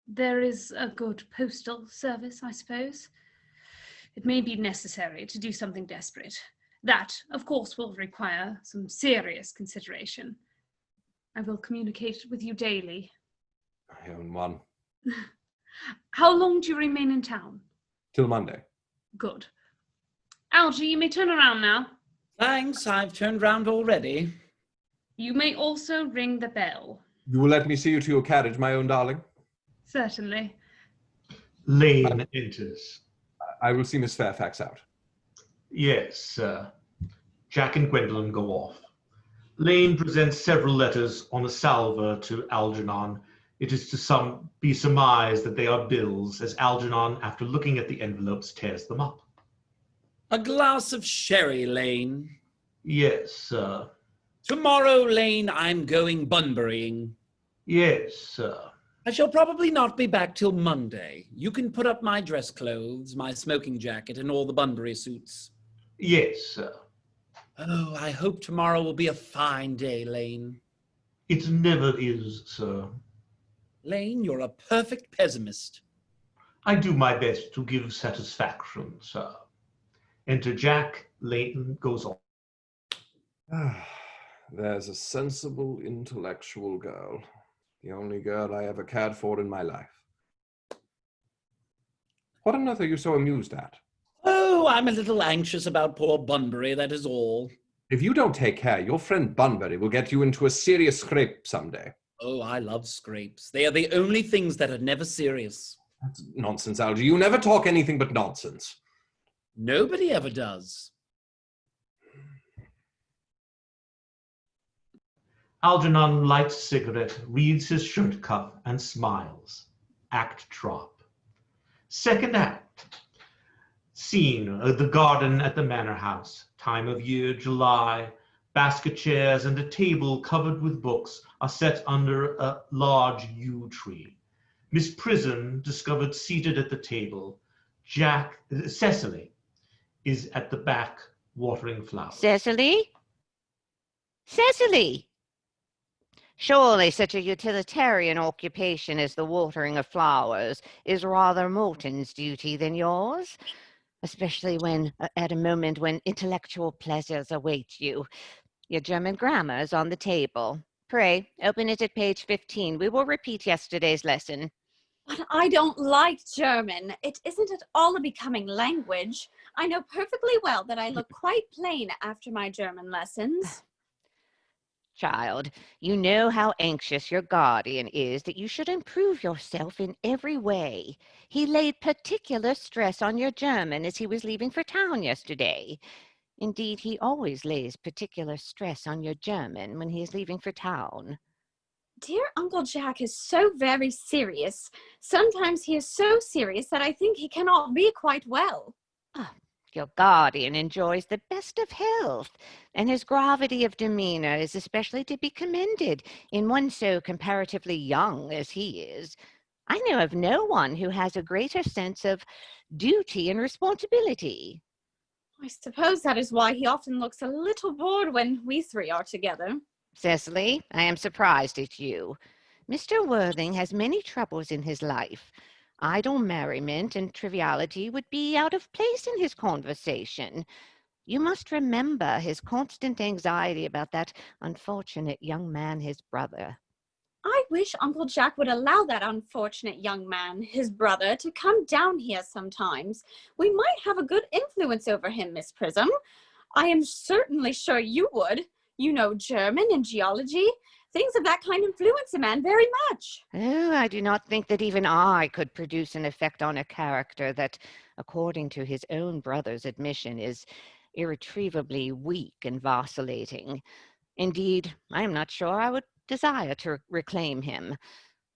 There is a good postal service, I suppose. It may be necessary to do something desperate. That, of course, will require some serious consideration. I will communicate with you daily. I own one. How long do you remain in town? Till Monday. Good. Algie, you may turn around now. Thanks, I've turned round already. You may also ring the bell. You will let me see you to your carriage, my own darling? Certainly. Lane enters. I will see Miss Fairfax out. Yes, sir. Jack and Gwendolen go off. Lane presents several letters on a salver to Algernon. It is to be surmised that they are bills, as Algernon, after looking at the envelopes, tears them up. A glass of sherry, Lane. Yes, sir. Tomorrow, Lane, I'm going Bunburying. Yes, sir. I shall probably not be back till Monday. You can put up my dress clothes, my smoking jacket, and all the Bunbury suits. Yes, sir. Oh, I hope tomorrow will be a fine day, Lane. It never is, sir. Lane, you're a perfect pessimist. I do my best to give satisfaction, sir. Enter Jack. Lane goes on. There's a sensible, intellectual girl. The only girl I ever cared for in my life. What on earth are you so amused at? Oh, I'm a little anxious about poor Bunbury, that is all. If you don't take care, your friend Bunbury will get you into a serious scrape someday. Oh, I love scrapes. They are the only things that are never serious. That's nonsense, Algie. You never talk anything but nonsense. Nobody ever does. Algernon lights a cigarette, reads his shirt cuff, and smiles. Act drop. Second act. Scene, the garden at the manor house. Time of year, July. Basket chairs and a table covered with books are set under a large yew tree. Miss Prism, discovered seated at the table. Cecily is at the back watering flowers. Cecily? Cecily! Surely such a utilitarian occupation as the watering of flowers is rather Morton's duty than yours, especially when, at a moment when intellectual pleasures await you. Your German grammar is on the table. Pray, open it at page 15. We will repeat yesterday's lesson. But I don't like German. It isn't at all a becoming language. I know perfectly well that I look quite plain after my German lessons. Child, you know how anxious your guardian is that you should improve yourself in every way. He laid particular stress on your German as he was leaving for town yesterday. Indeed, he always lays particular stress on your German when he is leaving for town. Dear Uncle Jack is so very serious. Sometimes he is so serious that I think he cannot be quite well. Your guardian enjoys the best of health, and his gravity of demeanor is especially to be commended in one so comparatively young as he is. I know of no one who has a greater sense of duty and responsibility. I suppose that is why he often looks a little bored when we three are together. Cecily, I am surprised at you. Mr. Worthing has many troubles in his life. Idle merriment and triviality would be out of place in his conversation. You must remember his constant anxiety about that unfortunate young man, his brother. I wish Uncle Jack would allow that unfortunate young man, his brother, to come down here sometimes. We might have a good influence over him, Miss Prism. I am certainly sure you would. You know German and geology. Things of that kind influence a man very much. Oh, I do not think that even I could produce an effect on a character that, according to his own brother's admission, is irretrievably weak and vacillating. Indeed, I am not sure I would desire to reclaim him.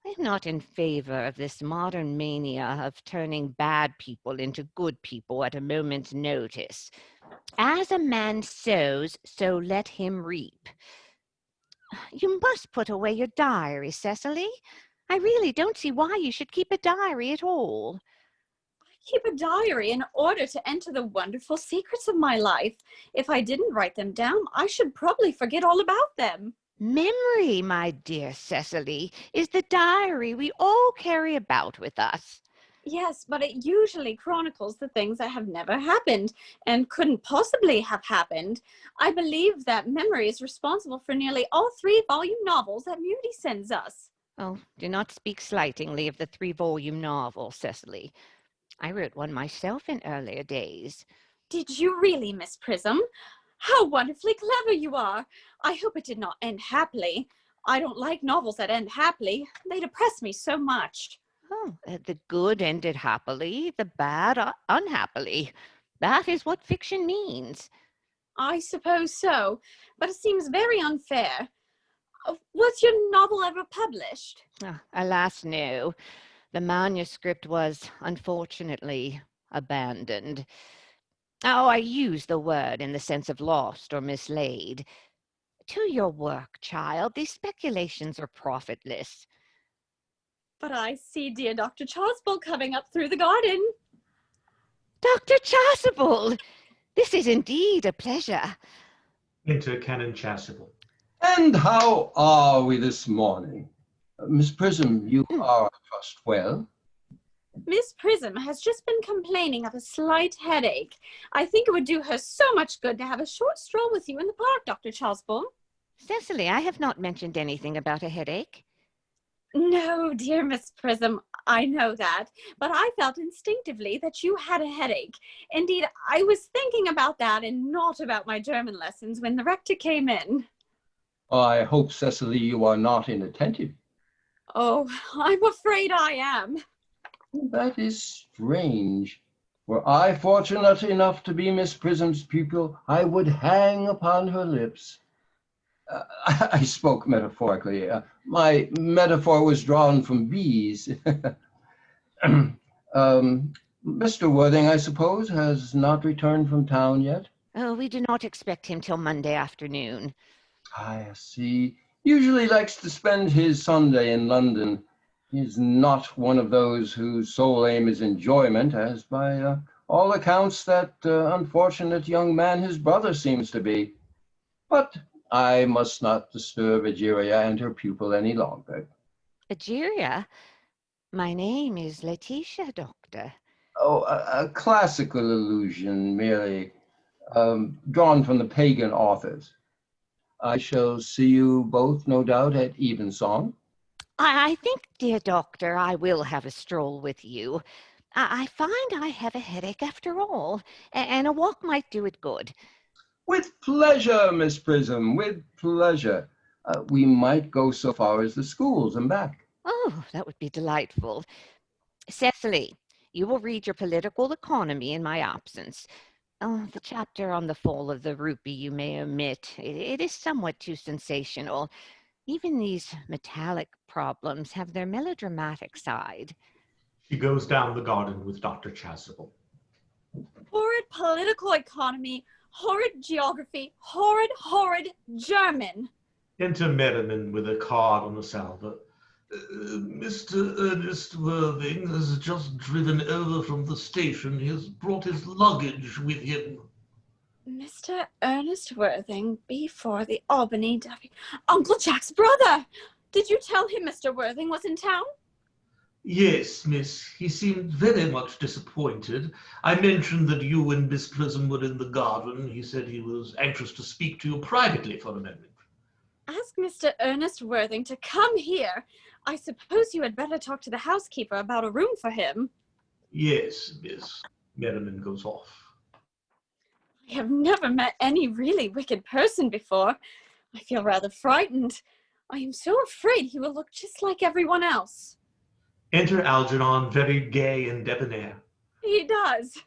I am not in favor of this modern mania of turning bad people into good people at a moment's notice. As a man sows, so let him reap. You must put away your diary, Cecily. I really don't see why you should keep a diary at all. Keep a diary in order to enter the wonderful secrets of my life. If I didn't write them down, I should probably forget all about them. Memory, my dear Cecily, is the diary we all carry about with us. Yes, but it usually chronicles the things that have never happened and couldn't possibly have happened. I believe that memory is responsible for nearly all 3-volume novels that Moody sends us. Oh, do not speak slightingly of the 3-volume novel, Cecily. I wrote one myself in earlier days. Did you really, Miss Prism? How wonderfully clever you are. I hope it did not end happily. I don't like novels that end happily. They depress me so much. Oh, the good ended happily, the bad unhappily. That is what fiction means. I suppose so, but it seems very unfair. Was your novel ever published? Alas, no. The manuscript was, unfortunately, abandoned. Oh, I use the word in the sense of lost or mislaid. To your work, child, these speculations are profitless. But I see dear Dr. Chasuble coming up through the garden. Dr. Chasuble! This is indeed a pleasure. Enter Canon Chasuble. And how are we this morning? Miss Prism, you are, I trust, well? Miss Prism has just been complaining of a slight headache. I think it would do her so much good to have a short stroll with you in the park, Dr. Chasuble. Cecily, I have not mentioned anything about a headache. No, dear Miss Prism, I know that, but I felt instinctively that you had a headache. Indeed, I was thinking about that and not about my German lessons when the rector came in. I hope, Cecily, you are not inattentive. Oh, I'm afraid I am. That is strange. Were I fortunate enough to be Miss Prism's pupil, I would hang upon her lips. I spoke metaphorically. My metaphor was drawn from bees. Mr. Worthing, I suppose, has not returned from town yet? Oh, we do not expect him till Monday afternoon. I see. Usually likes to spend his Sunday in London. He's not one of those whose sole aim is enjoyment, as by all accounts that unfortunate young man his brother seems to be. But I must not disturb Egeria and her pupil any longer. Egeria? My name is Letitia, Doctor. Oh, a classical allusion, merely drawn from the pagan authors. I shall see you both, no doubt, at evensong. I think, dear Doctor, I will have a stroll with you. I find I have a headache after all, and a walk might do it good. With pleasure, Miss Prism, with pleasure. We might go so far as the schools and back. Oh, that would be delightful. Cecily, you will read your political economy in my absence. Oh, the chapter on the fall of the rupee you may omit. It is somewhat too sensational. Even these metallic problems have their melodramatic side. She goes down the garden with Dr. Chasuble. Horrid political economy, horrid geography, horrid German. Enter Merriman with a card on the salver. Mr. Ernest Worthing has just driven over from the station. He has brought his luggage with him. Mr. Ernest Worthing, before the Albany W. Uncle Jack's brother! Did you tell him Mr. Worthing was in town? Yes, miss. He seemed very much disappointed. I mentioned that you and Miss Prism were in the garden. He said he was anxious to speak to you privately for a moment. Ask Mr. Ernest Worthing to come here. I suppose you had better talk to the housekeeper about a room for him. Yes, miss. Merriman goes off. I have never met any really wicked person before. I feel rather frightened. I am so afraid he will look just like everyone else. Enter Algernon, very gay and debonair. He does.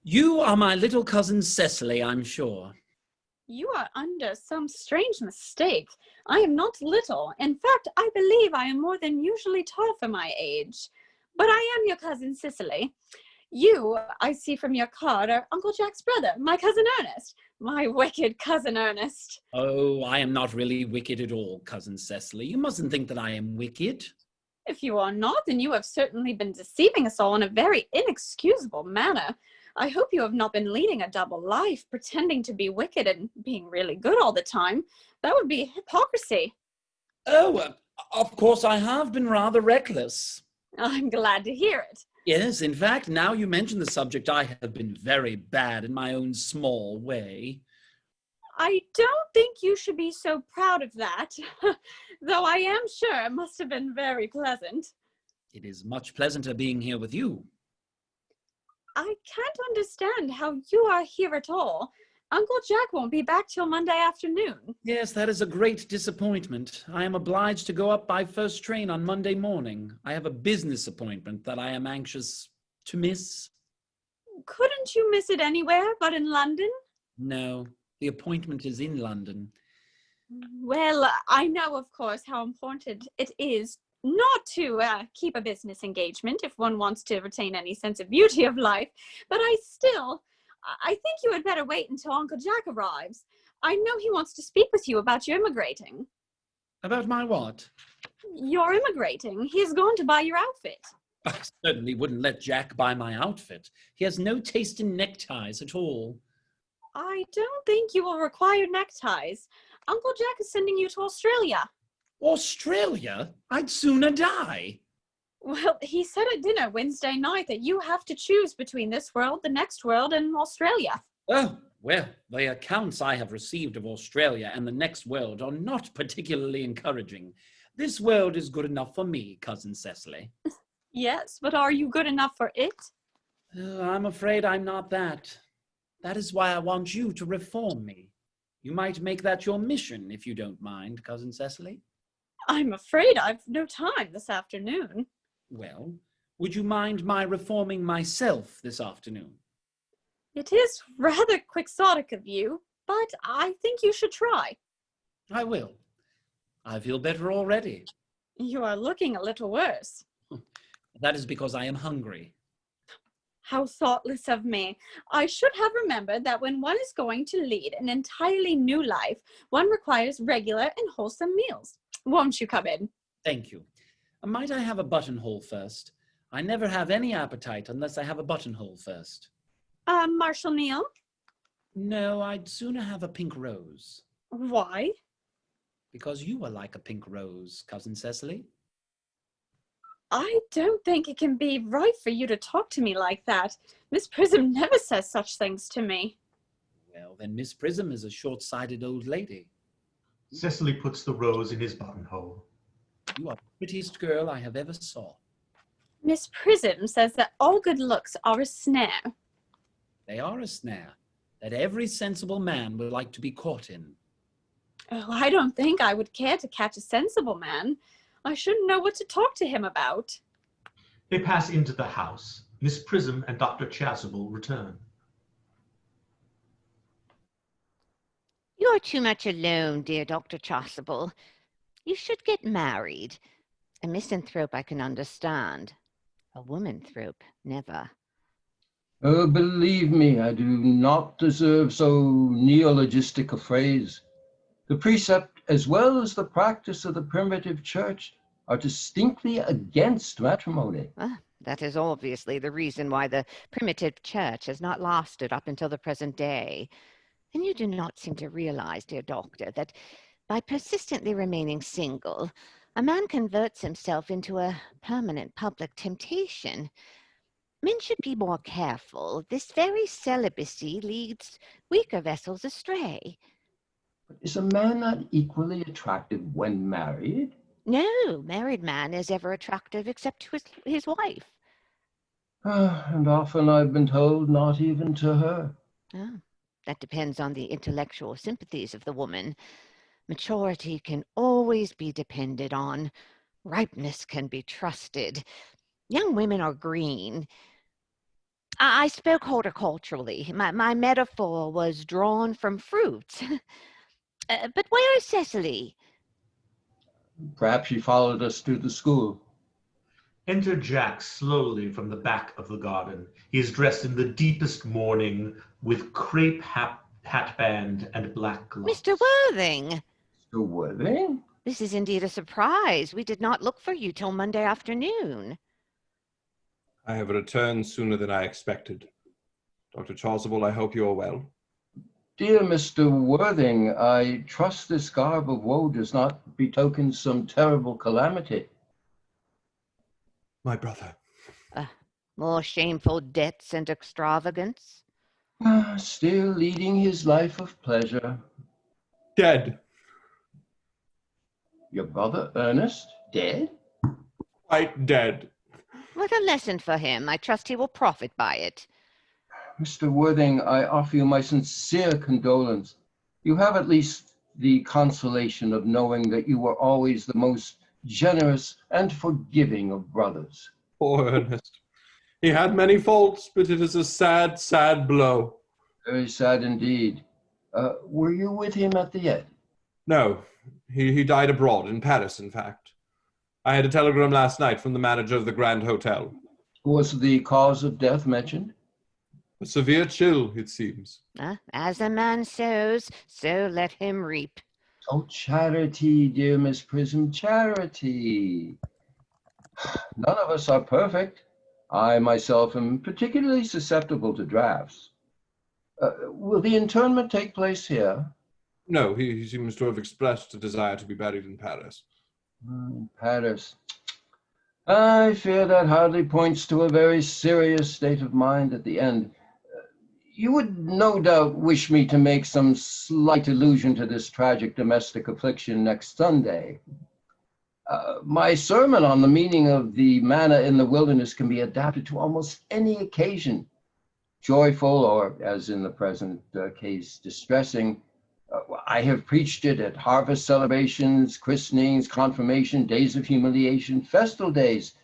You are my little cousin Cecily, I'm sure. You are under some strange mistake. I am not little. In fact, I believe I am more than usually tall for my age. But I am your cousin Cecily. You, I see from your card, are Uncle Jack's brother, my cousin Ernest. My wicked cousin Ernest. Oh, I am not really wicked at all, cousin Cecily. You mustn't think that I am wicked. If you are not, then you have certainly been deceiving us all in a very inexcusable manner. I hope you have not been leading a double life, pretending to be wicked and being really good all the time. That would be hypocrisy. Oh, of course I have been rather reckless. I'm glad to hear it. Yes, in fact, now you mention the subject, I have been very bad in my own small way. I don't think you should be so proud of that, though I am sure it must have been very pleasant. It is much pleasanter being here with you. I can't understand how you are here at all. Uncle Jack won't be back till Monday afternoon. Yes, that is a great disappointment. I am obliged to go up by first train on Monday morning. I have a business appointment that I am anxious to miss. Couldn't you miss it anywhere but in London? No, the appointment is in London. Well, I know, of course, how important it is not to keep a business engagement if one wants to retain any sense of beauty of life, but I think you had better wait until Uncle Jack arrives. I know he wants to speak with you about your immigrating. About my what? Your immigrating. He has gone to buy your outfit. I certainly wouldn't let Jack buy my outfit. He has no taste in neckties at all. I don't think you will require neckties. Uncle Jack is sending you to Australia. Australia? I'd sooner die. Well, he said at dinner Wednesday night that you have to choose between this world, the next world, and Australia. Oh, well, the accounts I have received of Australia and the next world are not particularly encouraging. This world is good enough for me, cousin Cecily. Yes, but are you good enough for it? I'm afraid I'm not that. That is why I want you to reform me. You might make that your mission, if you don't mind, cousin Cecily. I'm afraid I've no time this afternoon. Well, would you mind my reforming myself this afternoon? It is rather quixotic of you, but I think you should try. I will. I feel better already. You are looking a little worse. That is because I am hungry. How thoughtless of me. I should have remembered that when one is going to lead an entirely new life, one requires regular and wholesome meals. Won't you come in? Thank you. Might I have a buttonhole first? I never have any appetite unless I have a buttonhole first. Marshal Neal? No, I'd sooner have a pink rose. Why? Because you are like a pink rose, cousin Cecily. I don't think it can be right for you to talk to me like that. Miss Prism never says such things to me. Well, then Miss Prism is a short-sighted old lady. Cecily puts the rose in his buttonhole. You are the prettiest girl I have ever saw. Miss Prism says that all good looks are a snare. They are a snare that every sensible man would like to be caught in. Oh, I don't think I would care to catch a sensible man. I shouldn't know what to talk to him about. They pass into the house. Miss Prism and Dr. Chasuble return. You're too much alone, dear Dr. Chasuble. You should get married. A misanthrope I can understand. A womanthrope, never. Oh, believe me, I do not deserve so neologistic a phrase. The precept, as well as the practice of the primitive church, are distinctly against matrimony. That is obviously the reason why the primitive church has not lasted up until the present day. And you do not seem to realize, dear doctor, that by persistently remaining single, A man converts himself into a permanent public temptation. Men should be more careful. This very celibacy leads weaker vessels astray. Is a man not equally attractive when married? No married man is ever attractive except to his wife. And often I've been told not even to her. Oh, that depends on the intellectual sympathies of the woman. Maturity can always be depended on. Ripeness can be trusted. Young women are green. I spoke horticulturally. My metaphor was drawn from fruits. But where is Cecily? Perhaps she followed us to the school. Enter Jack slowly from the back of the garden. He is dressed in the deepest mourning with crepe hatband and black gloves. Mr. Worthing! Mr. Worthing? This is indeed a surprise. We did not look for you till Monday afternoon. I have returned sooner than I expected. Dr. Chasuble, I hope you are well. Dear Mr. Worthing, I trust this garb of woe does not betoken some terrible calamity. My brother. More shameful debts and extravagance? Still leading his life of pleasure. Dead. Your brother Ernest, dead? Quite dead. What a lesson for him. I trust he will profit by it. Mr. Worthing, I offer you my sincere condolence. You have at least the consolation of knowing that you were always the most generous and forgiving of brothers. Poor Ernest. He had many faults, but it is a sad, sad blow. Very sad indeed. Were you with him at the end? No, he died abroad, in Paris, in fact. I had a telegram last night from the manager of the Grand Hotel. Was the cause of death mentioned? A severe chill, it seems. As a man sows, so let him reap. Oh, charity, dear Miss Prism, charity. None of us are perfect. I myself am particularly susceptible to drafts. Will the interment take place here? No, he seems to have expressed a desire to be buried in Paris. Paris. I fear that hardly points to a very serious state of mind at the end. You would no doubt wish me to make some slight allusion to this tragic domestic affliction next Sunday. My sermon on the meaning of the manna in the wilderness can be adapted to almost any occasion, joyful or, as in the present case, distressing. I have preached it at harvest celebrations, christenings, confirmation, days of humiliation, festal days.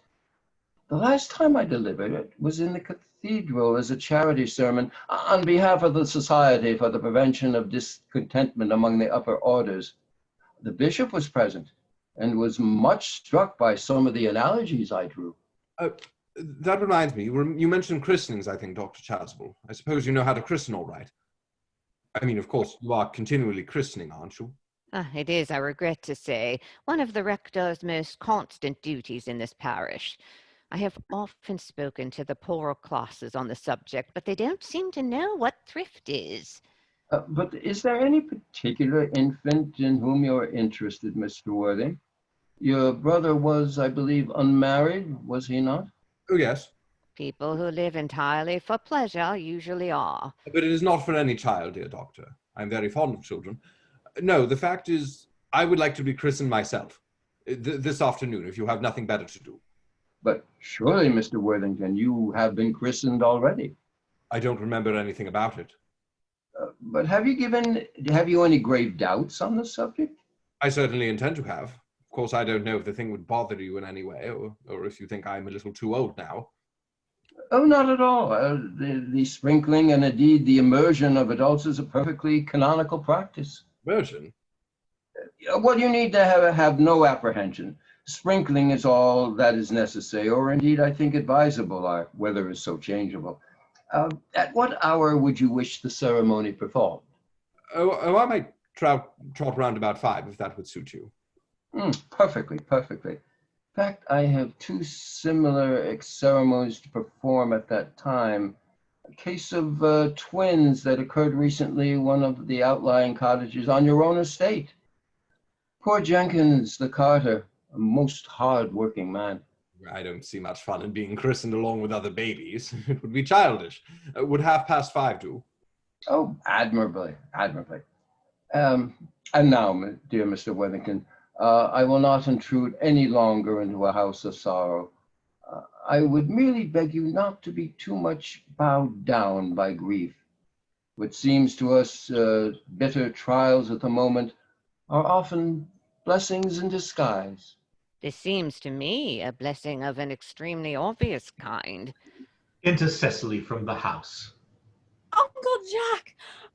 The last time I delivered it was in the cathedral as a charity sermon on behalf of the Society for the Prevention of Discontentment among the Upper Orders. The bishop was present and was much struck by some of the analogies I drew. That reminds me, you mentioned christenings, I think, Dr. Chasuble. I suppose you know how to christen all right. I mean, of course, you are continually christening, aren't you? It is, I regret to say, one of the rector's most constant duties in this parish. I have often spoken to the poorer classes on the subject, but they don't seem to know what thrift is. But is there any particular infant in whom you're interested, Mr. Worthing? Your brother was, I believe, unmarried, was he not? Oh, yes. People who live entirely for pleasure usually are. But it is not for any child, dear doctor. I'm very fond of children. No, the fact is, I would like to be christened myself. This afternoon, if you have nothing better to do. But surely, Mr. Worthington, you have been christened already. I don't remember anything about it. But have you any grave doubts on the subject? I certainly intend to have. Of course, I don't know if the thing would bother you in any way, or if you think I'm a little too old now. Oh, not at all. The sprinkling and indeed the immersion of adults is a perfectly canonical practice. Immersion? Well, you need to have no apprehension. Sprinkling is all that is necessary, or indeed I think advisable. Our weather is so changeable. At what hour would you wish the ceremony performed? I might trot round about 5, if that would suit you. Perfectly. In fact, I have 2 similar ceremonies to perform at that time. A case of twins that occurred recently in one of the outlying cottages on your own estate. Poor Jenkins, the carter, a most hard-working man. I don't see much fun in being christened along with other babies. It would be childish. Would 5:30 do? Oh, admirably, admirably. And now, dear Mr. Withington, I will not intrude any longer into a house of sorrow. I would merely beg you not to be too much bowed down by grief. What seems to us bitter trials at the moment are often blessings in disguise. This seems to me a blessing of an extremely obvious kind. Enter Cecily from the house. Uncle Jack!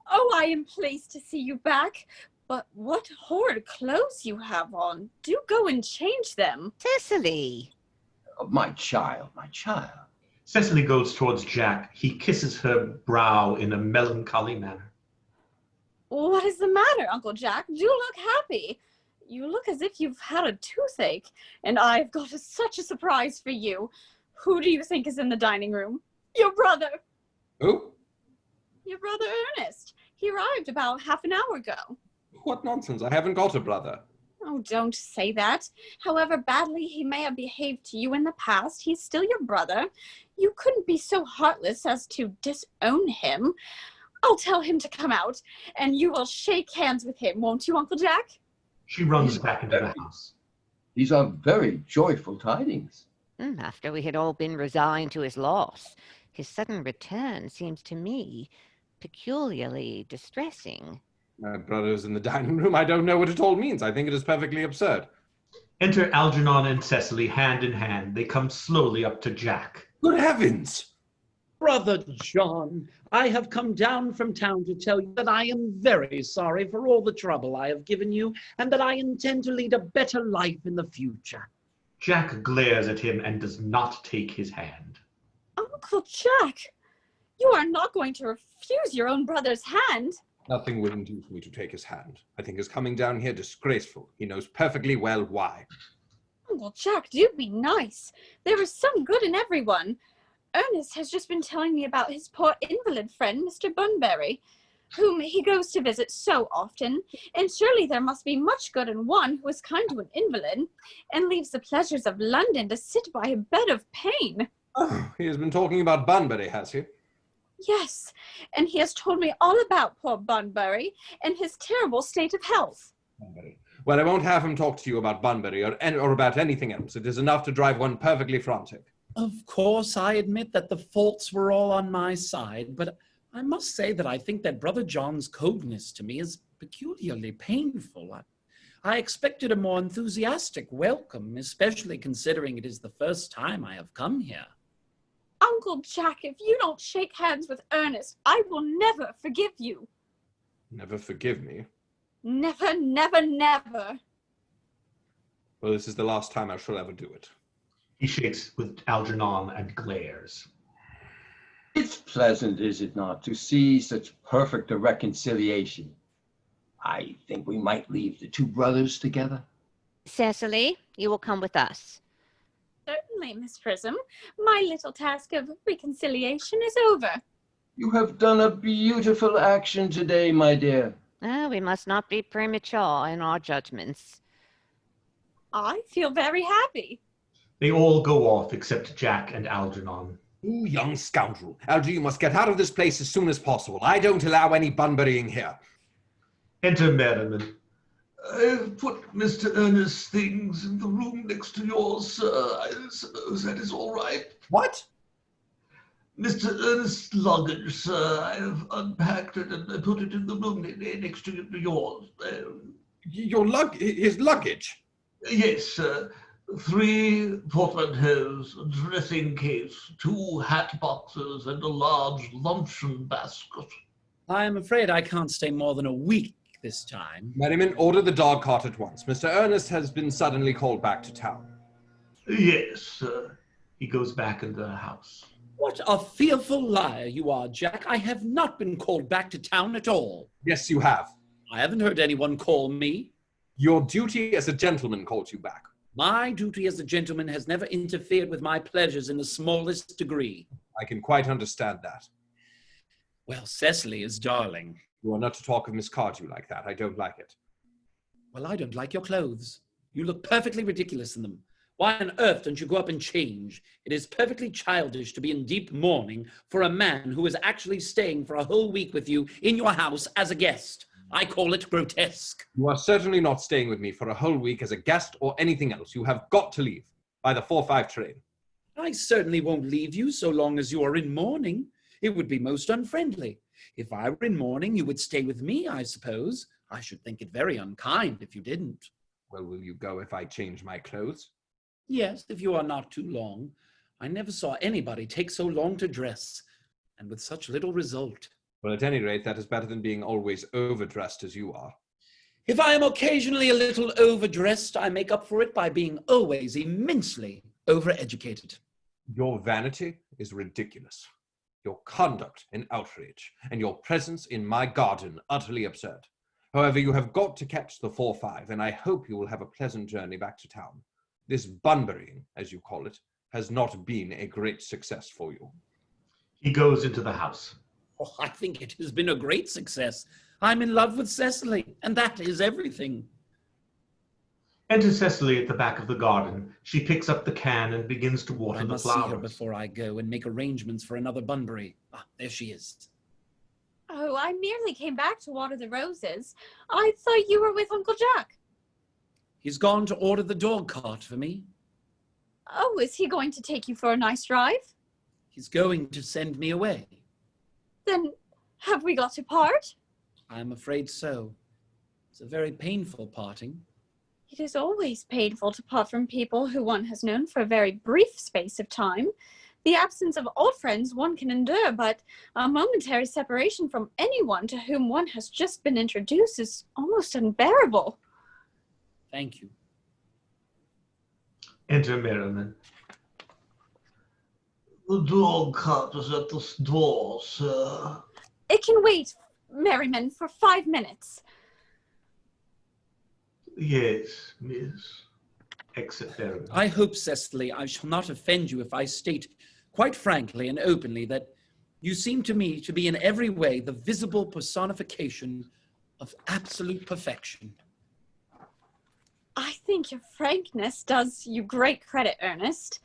Oh, I am pleased to see you back. But what horrid clothes you have on. Do go and change them. Cecily! Oh, my child, my child. Cecily goes towards Jack. He kisses her brow in a melancholy manner. What is the matter, Uncle Jack? Do look happy. You look as if you've had a toothache, and I've got such a surprise for you. Who do you think is in the dining room? Your brother. Who? Your brother Ernest. He arrived about half an hour ago. What nonsense. I haven't got a brother. Oh, don't say that. However badly he may have behaved to you in the past, he's still your brother. You couldn't be so heartless as to disown him. I'll tell him to come out, and you will shake hands with him, won't you, Uncle Jack? She runs back into the house. These are very joyful tidings. After we had all been resigned to his loss, his sudden return seems to me peculiarly distressing. My brother's in the dining room. I don't know what it all means. I think it is perfectly absurd. Enter Algernon and Cecily hand in hand. They come slowly up to Jack. Good heavens! Brother John, I have come down from town to tell you that I am very sorry for all the trouble I have given you, and that I intend to lead a better life in the future. Jack glares at him and does not take his hand. Uncle Jack, you are not going to refuse your own brother's hand. Nothing will induce me to take his hand. I think his coming down here disgraceful. He knows perfectly well why. Uncle Jack, do be nice. There is some good in everyone. Ernest has just been telling me about his poor invalid friend, Mr. Bunbury, whom he goes to visit so often, and surely there must be much good in one who is kind to an invalid, and leaves the pleasures of London to sit by a bed of pain. Oh, he has been talking about Bunbury, has he? Yes, and he has told me all about poor Bunbury and his terrible state of health. Bunbury. Well, I won't have him talk to you about Bunbury or about anything else. It is enough to drive one perfectly frantic. Of course, I admit that the faults were all on my side, but I must say that I think that Brother John's coldness to me is peculiarly painful. I expected a more enthusiastic welcome, especially considering it is the first time I have come here. Uncle Jack, if you don't shake hands with Ernest, I will never forgive you. Never forgive me? Never, never, never. Well, this is the last time I shall ever do it. He shakes with Algernon and glares. It's pleasant, is it not, to see such perfect a reconciliation. I think we might leave the two brothers together. Cecily, you will come with us. Certainly, Miss Prism. My little task of reconciliation is over. You have done a beautiful action today, my dear. We must not be premature in our judgments. I feel very happy. They all go off except Jack and Algernon. You young scoundrel. Alger, you must get out of this place as soon as possible. I don't allow any Bunburying here. Enter Merriman. I've put Mr. Ernest's things in the room next to yours, sir. I suppose that is all right. What? Mr. Ernest's luggage, sir. I have unpacked it and put it in the room next to yours. His luggage? Yes, sir. 3 portmanteaus, a dressing case, 2 hat boxes, and a large luncheon basket. I am afraid I can't stay more than a week this time. Merriman, order the dog cart at once. Mr. Ernest has been suddenly called back to town. Yes, sir. He goes back into the house. What a fearful liar you are, Jack. I have not been called back to town at all. Yes, you have. I haven't heard anyone call me. Your duty as a gentleman called you back. My duty as a gentleman has never interfered with my pleasures in the smallest degree. I can quite understand that. Well, Cecily is darling. You are not to talk of Miss Cardew like that. I don't like it. Well, I don't like your clothes. You look perfectly ridiculous in them. Why on earth don't you go up and change? It is perfectly childish to be in deep mourning for a man who is actually staying for a whole week with you in your house as a guest. I call it grotesque. You are certainly not staying with me for a whole week as a guest or anything else. You have got to leave by the 4:05 train. I certainly won't leave you so long as you are in mourning. It would be most unfriendly. If I were in mourning, you would stay with me, I suppose. I should think it very unkind if you didn't. Well, will you go if I change my clothes? Yes, if you are not too long. I never saw anybody take so long to dress, and with such little result. Well, at any rate, that is better than being always overdressed as you are. If I am occasionally a little overdressed, I make up for it by being always immensely overeducated. Your vanity is ridiculous. Your conduct an outrage, and your presence in my garden utterly absurd. However, you have got to catch the 4:05, and I hope you will have a pleasant journey back to town. This bunburying, as you call it, has not been a great success for you. He goes into the house. Oh, I think it has been a great success. I'm in love with Cecily, and that is everything. Enter Cecily at the back of the garden. She picks up the can and begins to water I the must see flowers. her before I go and make arrangements for another Bunbury. Ah, there she is. Oh, I merely came back to water the roses. I thought you were with Uncle Jack. He's gone to order the dog cart for me. Oh, is he going to take you for a nice drive? He's going to send me away. Then have we got to part? I'm afraid so. It's a very painful parting. It is always painful to part from people who one has known for a very brief space of time. The absence of old friends one can endure, but a momentary separation from anyone to whom one has just been introduced is almost unbearable. Thank you. Enter Merriman. The dog cart is at the door, sir. It can wait, Merriman, for 5 minutes. Yes, miss. Exit Merriman. I hope, Cecily, I shall not offend you if I state quite frankly and openly that you seem to me to be in every way the visible personification of absolute perfection. I think your frankness does you great credit, Ernest.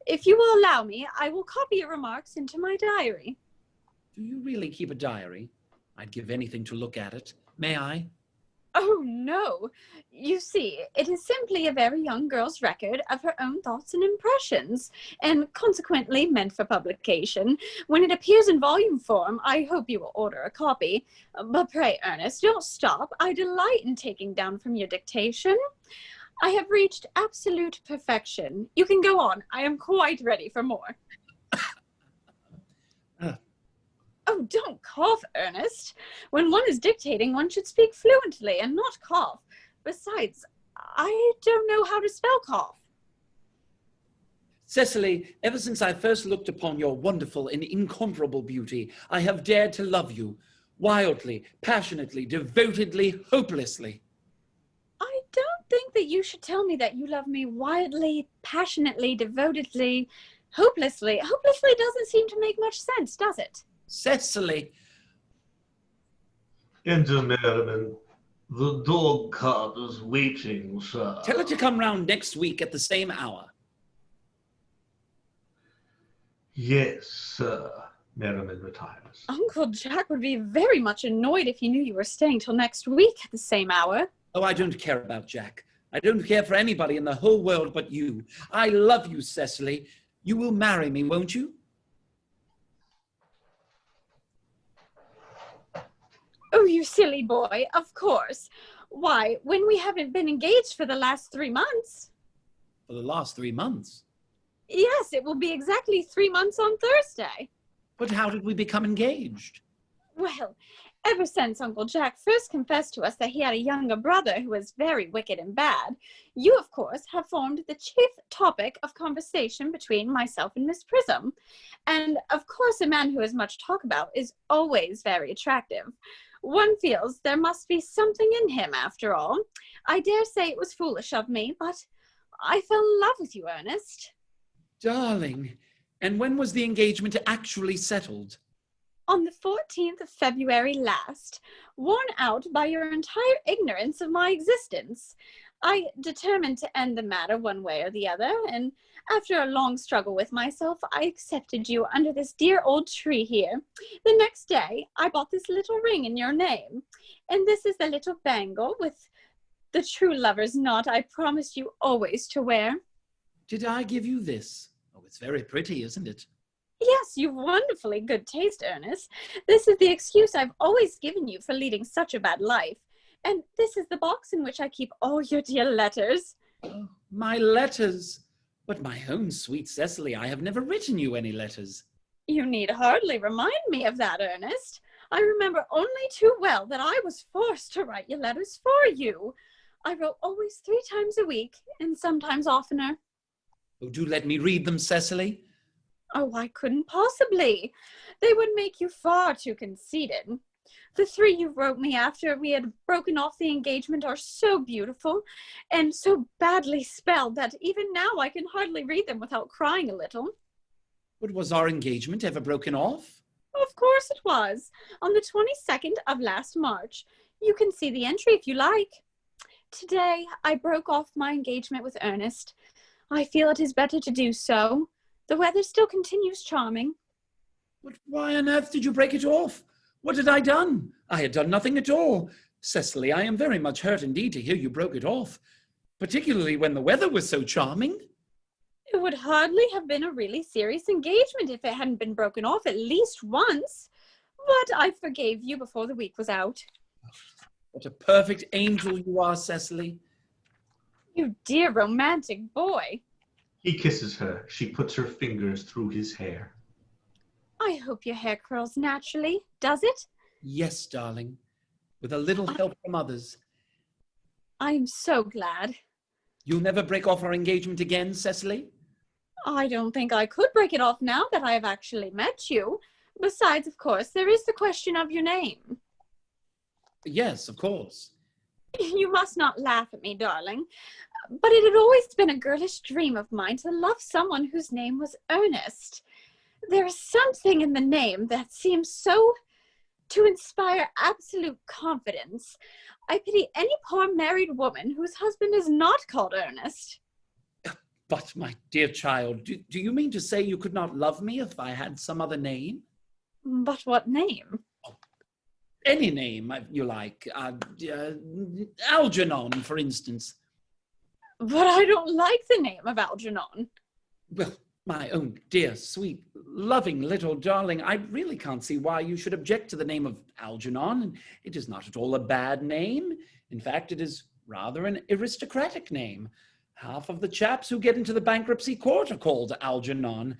If you will allow me, I will copy your remarks into my diary. Do you really keep a diary? I'd give anything to look at it. May I? Oh, no. You see, it is simply a very young girl's record of her own thoughts and impressions, and consequently meant for publication. When it appears in volume form, I hope you will order a copy. But pray, Ernest, don't stop. I delight in taking down from your dictation. I have reached absolute perfection. You can go on. I am quite ready for more. Oh, don't cough, Ernest. When one is dictating, one should speak fluently and not cough. Besides, I don't know how to spell cough. Cecily, ever since I first looked upon your wonderful and incomparable beauty, I have dared to love you, wildly, passionately, devotedly, hopelessly. I don't think that you should tell me that you love me wildly, passionately, devotedly, hopelessly. Hopelessly doesn't seem to make much sense, does it? Cecily. Enter Merriman. The dog cart is waiting, sir. Tell her to come round next week at the same hour. Yes, sir. Merriman retires. Uncle Jack would be very much annoyed if he knew you were staying till next week at the same hour. Oh, I don't care about Jack. I don't care for anybody in the whole world but you. I love you, Cecily. You will marry me, won't you? Oh, you silly boy, of course. Why, when we haven't been engaged for the last 3 months? For the last 3 months. Yes, it will be exactly 3 months on Thursday. But how did we become engaged? Well, ever since Uncle Jack first confessed to us that he had a younger brother who was very wicked and bad, you, of course, have formed the chief topic of conversation between myself and Miss Prism. And, of course, a man who has much to talk about is always very attractive. One feels there must be something in him, after all. I dare say it was foolish of me, but I fell in love with you, Ernest. Darling, and when was the engagement actually settled? On the 14th of February last, worn out by your entire ignorance of my existence. I determined to end the matter one way or the other, and after a long struggle with myself, I accepted you under this dear old tree here. The next day, I bought this little ring in your name, and this is the little bangle with the true lover's knot I promised you always to wear. Did I give you this? Oh, it's very pretty, isn't it? Yes, you've wonderfully good taste, Ernest. This is the excuse I've always given you for leading such a bad life. And this is the box in which I keep all your dear letters. Oh, my letters. But my own sweet Cecily, I have never written you any letters. You need hardly remind me of that, Ernest. I remember only too well that I was forced to write your letters for you. I wrote always 3 times a week, and sometimes oftener. Oh, do let me read them, Cecily. Oh, I couldn't possibly. They would make you far too conceited. The 3 you wrote me after we had broken off the engagement are so beautiful and so badly spelled that even now I can hardly read them without crying a little. But was our engagement ever broken off? Of course it was. On the 22nd of last March. You can see the entry if you like. Today I broke off my engagement with Ernest. I feel it is better to do so. The weather still continues charming. But why on earth did you break it off? What had I done? I had done nothing at all. Cecily, I am very much hurt indeed to hear you broke it off, particularly when the weather was so charming. It would hardly have been a really serious engagement if it hadn't been broken off at least once. But I forgave you before the week was out. What a perfect angel you are, Cecily. You dear romantic boy. He kisses her. She puts her fingers through his hair. I hope your hair curls naturally, does it? Yes, darling, with a little help from others. I'm so glad. You'll never break off our engagement again, Cecily? I don't think I could break it off now that I have actually met you. Besides, of course, there is the question of your name. Yes, of course. You must not laugh at me, darling. But it had always been a girlish dream of mine to love someone whose name was Ernest. There is something in the name that seems so to inspire absolute confidence. I pity any poor married woman whose husband is not called Ernest. But, my dear child, do you mean to say you could not love me if I had some other name? But what name? Any name you like. Algernon, for instance. But I don't like the name of Algernon. Well, my own dear, sweet, loving little darling, I really can't see why you should object to the name of Algernon. It is not at all a bad name. In fact, it is rather an aristocratic name. Half of the chaps who get into the bankruptcy court are called Algernon.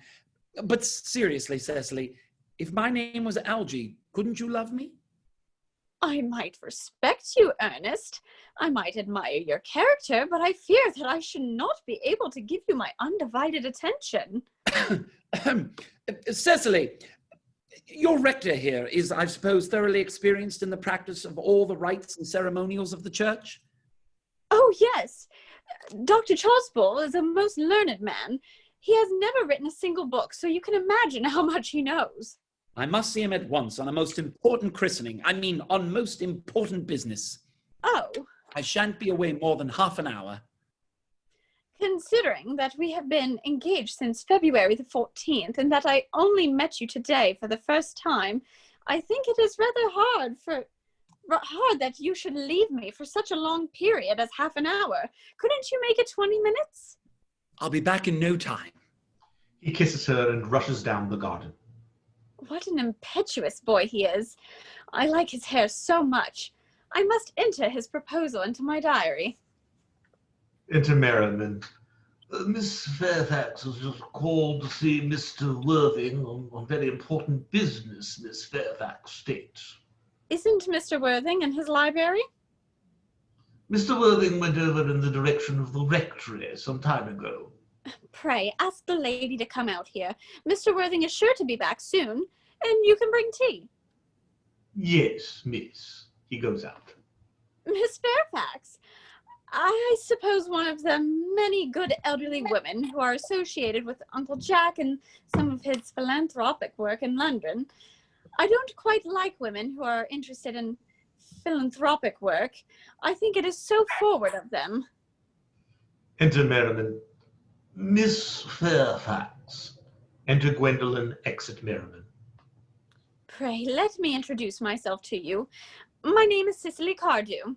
But seriously, Cecily, if my name was Algie, couldn't you love me? I might respect you, Ernest. I might admire your character, but I fear that I should not be able to give you my undivided attention. Cecily, your rector here is, I suppose, thoroughly experienced in the practice of all the rites and ceremonials of the church? Oh, yes. Dr. Chasuble is a most learned man. He has never written a single book, so you can imagine how much he knows. I must see him at once on a most important christening. I mean, on most important business. Oh. I shan't be away more than half an hour. Considering that we have been engaged since February the 14th and that I only met you today for the first time, I think it is rather hard that you should leave me for such a long period as half an hour. Couldn't you make it 20 minutes? I'll be back in no time. He kisses her and rushes down the garden. What an impetuous boy he is. I like his hair so much. I must enter his proposal into my diary. Enter Merriman. Miss Fairfax has just called to see Mr. Worthing on very important business, Miss Fairfax states. Isn't Mr. Worthing in his library? Mr. Worthing went over in the direction of the rectory some time ago. Pray, ask the lady to come out here. Mr. Worthing is sure to be back soon, and you can bring tea. Yes, miss. He goes out. Miss Fairfax, I suppose one of the many good elderly women who are associated with Uncle Jack and some of his philanthropic work in London. I don't quite like women who are interested in philanthropic work. I think it is so forward of them. Enter Merriman. Miss Fairfax. Enter Gwendolen, exit Merriman. Pray, let me introduce myself to you. My name is Cecily Cardew.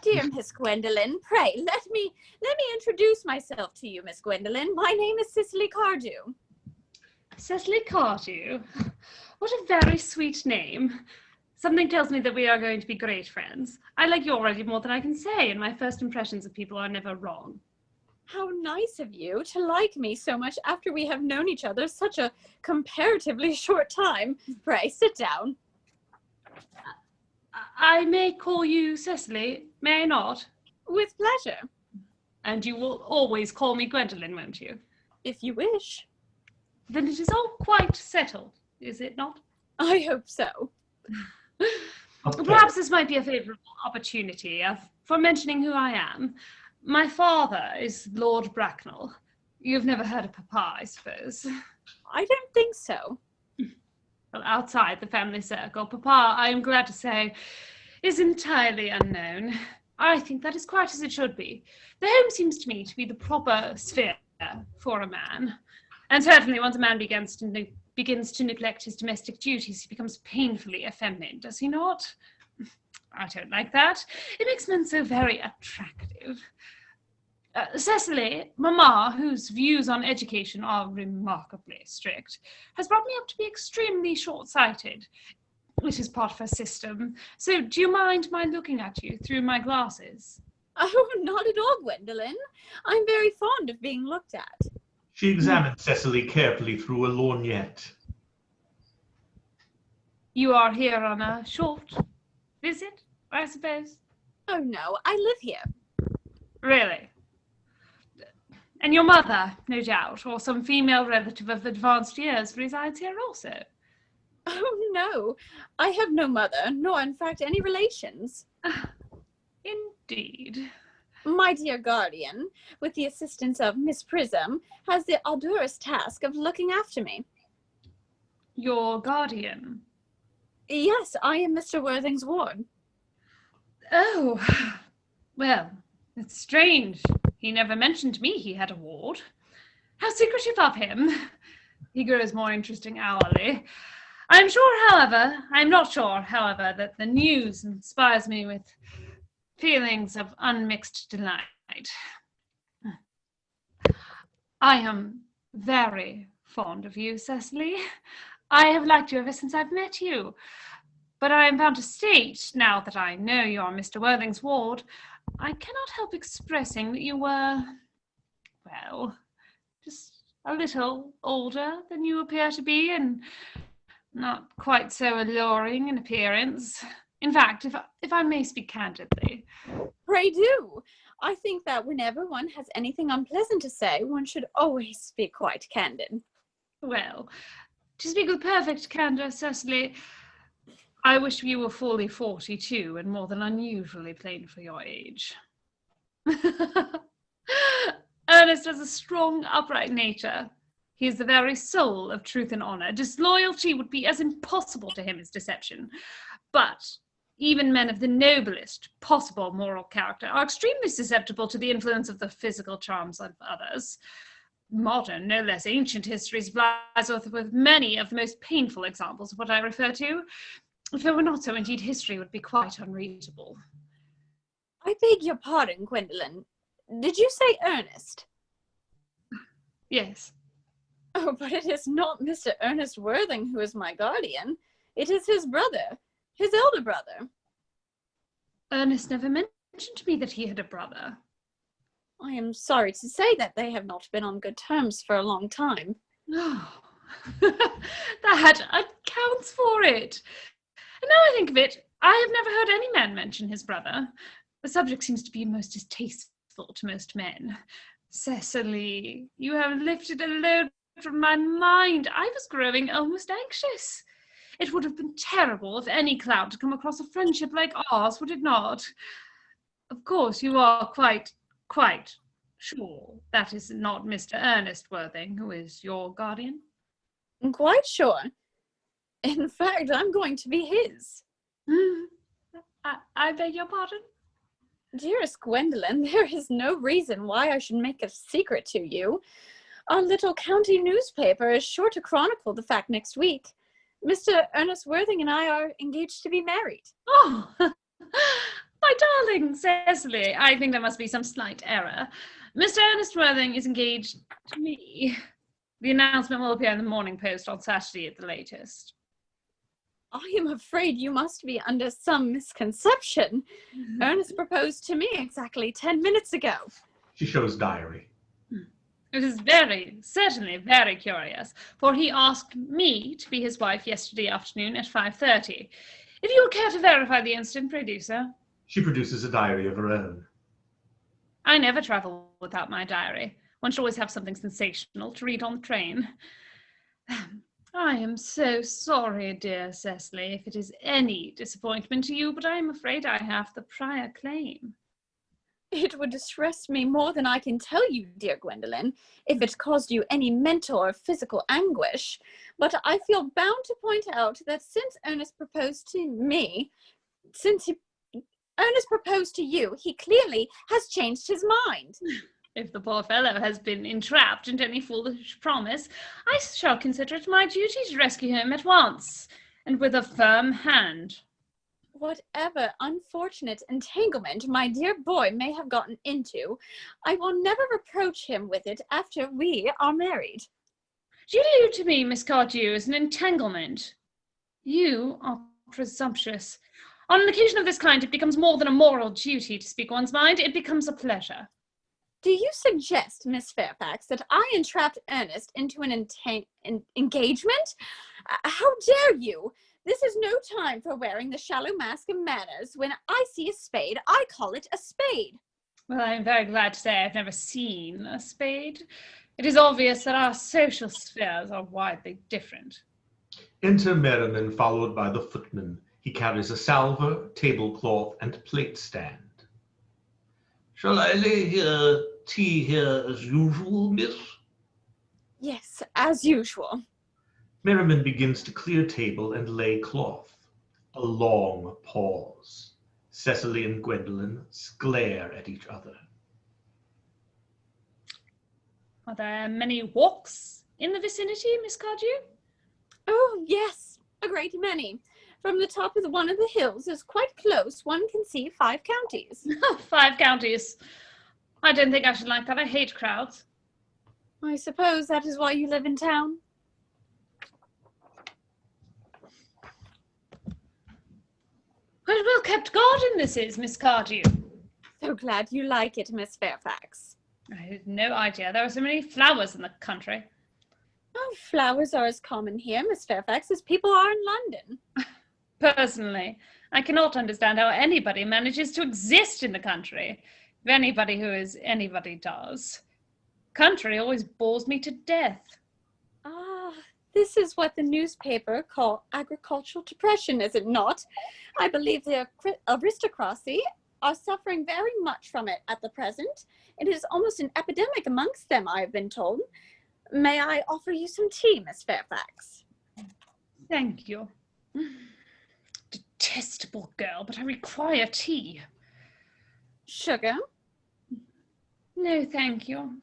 Dear Miss Gwendolen, pray, let me introduce myself to you, Miss Gwendolen. My name is Cecily Cardew. Cecily Cardew? What a very sweet name. Something tells me that we are going to be great friends. I like you already more than I can say, and my first impressions of people are never wrong. How nice of you to like me so much after we have known each other such a comparatively short time. Pray, sit down. I may call you Cecily, may I not? With pleasure. And you will always call me Gwendolen, won't you? If you wish. Then it is all quite settled, is it not? I hope so. Okay. Perhaps this might be a favourable opportunity for mentioning who I am. My father is Lord Bracknell. You've never heard of Papa, I suppose. I don't think so. Well, outside the family circle, Papa, I am glad to say, is entirely unknown. I think that is quite as it should be. The home seems to me to be the proper sphere for a man. And certainly once a man begins to neglect his domestic duties, he becomes painfully effeminate, does he not? I don't like that. It makes men so very attractive. Cecily, Mamma, whose views on education are remarkably strict, has brought me up to be extremely short-sighted. It is part of her system. So do you mind my looking at you through my glasses? Oh, not at all, Gwendolen. I'm very fond of being looked at. She examined Cecily carefully through a lorgnette. You are here on a short visit, I suppose? Oh, no, I live here. Really? And your mother, no doubt, or some female relative of advanced years resides here also? Oh, no, I have no mother, nor in fact any relations. Indeed. My dear guardian, with the assistance of Miss Prism, has the arduous task of looking after me. Your guardian? Yes, I am Mr. Worthing's ward. Oh, well, it's strange. He never mentioned to me he had a ward. How secretive of him. He grows more interesting hourly. I'm not sure, however, that the news inspires me with feelings of unmixed delight. I am very fond of you, Cecily. I have liked you ever since I've met you. But I am bound to state, now that I know you are Mr. Worthing's ward, I cannot help expressing that you were, well, just a little older than you appear to be, and not quite so alluring in appearance. In fact, if I may speak candidly. Pray do. I think that whenever one has anything unpleasant to say, one should always be quite candid. Well, to speak with perfect candor, Cecily, I wish you were fully 42 and more than unusually plain for your age. Ernest has a strong, upright nature. He is the very soul of truth and honor. Disloyalty would be as impossible to him as deception. But even men of the noblest possible moral character are extremely susceptible to the influence of the physical charms of others. Modern, no less ancient history supplies us with many of the most painful examples of what I refer to. If it were not so, indeed, history would be quite unreadable. I beg your pardon, Gwendolen. Did you say Ernest? Yes. Oh, but it is not Mr. Ernest Worthing who is my guardian. It is his brother, his elder brother. Ernest never mentioned to me that he had a brother. I am sorry to say that they have not been on good terms for a long time. Oh, that accounts for it. And now I think of it, I have never heard any man mention his brother. The subject seems to be most distasteful to most men. Cecily, you have lifted a load from my mind. I was growing almost anxious. It would have been terrible if any cloud had come across a friendship like ours, would it not? Of course, you are quite Sure, that is not Mr. Ernest Worthing, who is your guardian? I'm quite sure. In fact, I'm going to be his. I beg your pardon? Dearest Gwendolen, there is no reason why I should make a secret to you. Our little county newspaper is sure to chronicle the fact next week. Mr. Ernest Worthing and I are engaged to be married. Oh, my darling Cecily, I think there must be some slight error. Mr. Ernest Worthing is engaged to me. The announcement will appear in the Morning Post on Saturday at the latest. I am afraid you must be under some misconception. Ernest proposed to me exactly 10 minutes ago. She shows diary. It is certainly very curious, for he asked me to be his wife yesterday afternoon at 5:30. If you would care to verify the incident, pray do so. She produces a diary of her own. I never travel without my diary. One should always have something sensational to read on the train. I am so sorry, dear Cecily, if it is any disappointment to you, but I am afraid I have the prior claim. It would distress me more than I can tell you, dear Gwendolen, if it caused you any mental or physical anguish. But I feel bound to point out that since Ernest proposed to you, he clearly has changed his mind. If the poor fellow has been entrapped into any foolish promise, I shall consider it my duty to rescue him at once, and with a firm hand. Whatever unfortunate entanglement my dear boy may have gotten into, I will never reproach him with it after we are married. Do you allude to me, Miss Cardew, as an entanglement? You are presumptuous. On an occasion of this kind, it becomes more than a moral duty to speak one's mind. It becomes a pleasure. Do you suggest, Miss Fairfax, that I entrapped Ernest into an engagement? How dare you? This is no time for wearing the shallow mask of manners. When I see a spade, I call it a spade. Well, I'm very glad to say I've never seen a spade. It is obvious that our social spheres are widely different. Enter Merriman, followed by the footman. He carries a salver, tablecloth, and plate stand. Shall I lay tea here as usual, miss? Yes, as usual. Merriman begins to clear table and lay cloth. A long pause. Cecily and Gwendolen glare at each other. Are there many walks in the vicinity, Miss Cardew? Oh, yes, a great many. From the top of one of the hills is quite close. One can see 5 counties. 5 counties. I don't think I should like that. I hate crowds. I suppose that is why you live in town. What a well-kept garden this is, Miss Cardew. So glad you like it, Miss Fairfax. I had no idea there were so many flowers in the country. Oh, flowers are as common here, Miss Fairfax, as people are in London. Personally, I cannot understand how anybody manages to exist in the country. If anybody who is anybody does. Country always bores me to death. Ah, this is what the newspaper call agricultural depression, is it not? I believe the aristocracy are suffering very much from it at the present. It is almost an epidemic amongst them, I have been told. May I offer you some tea, Miss Fairfax? Thank you. Detestable girl, but I require tea. Sugar? No, thank you.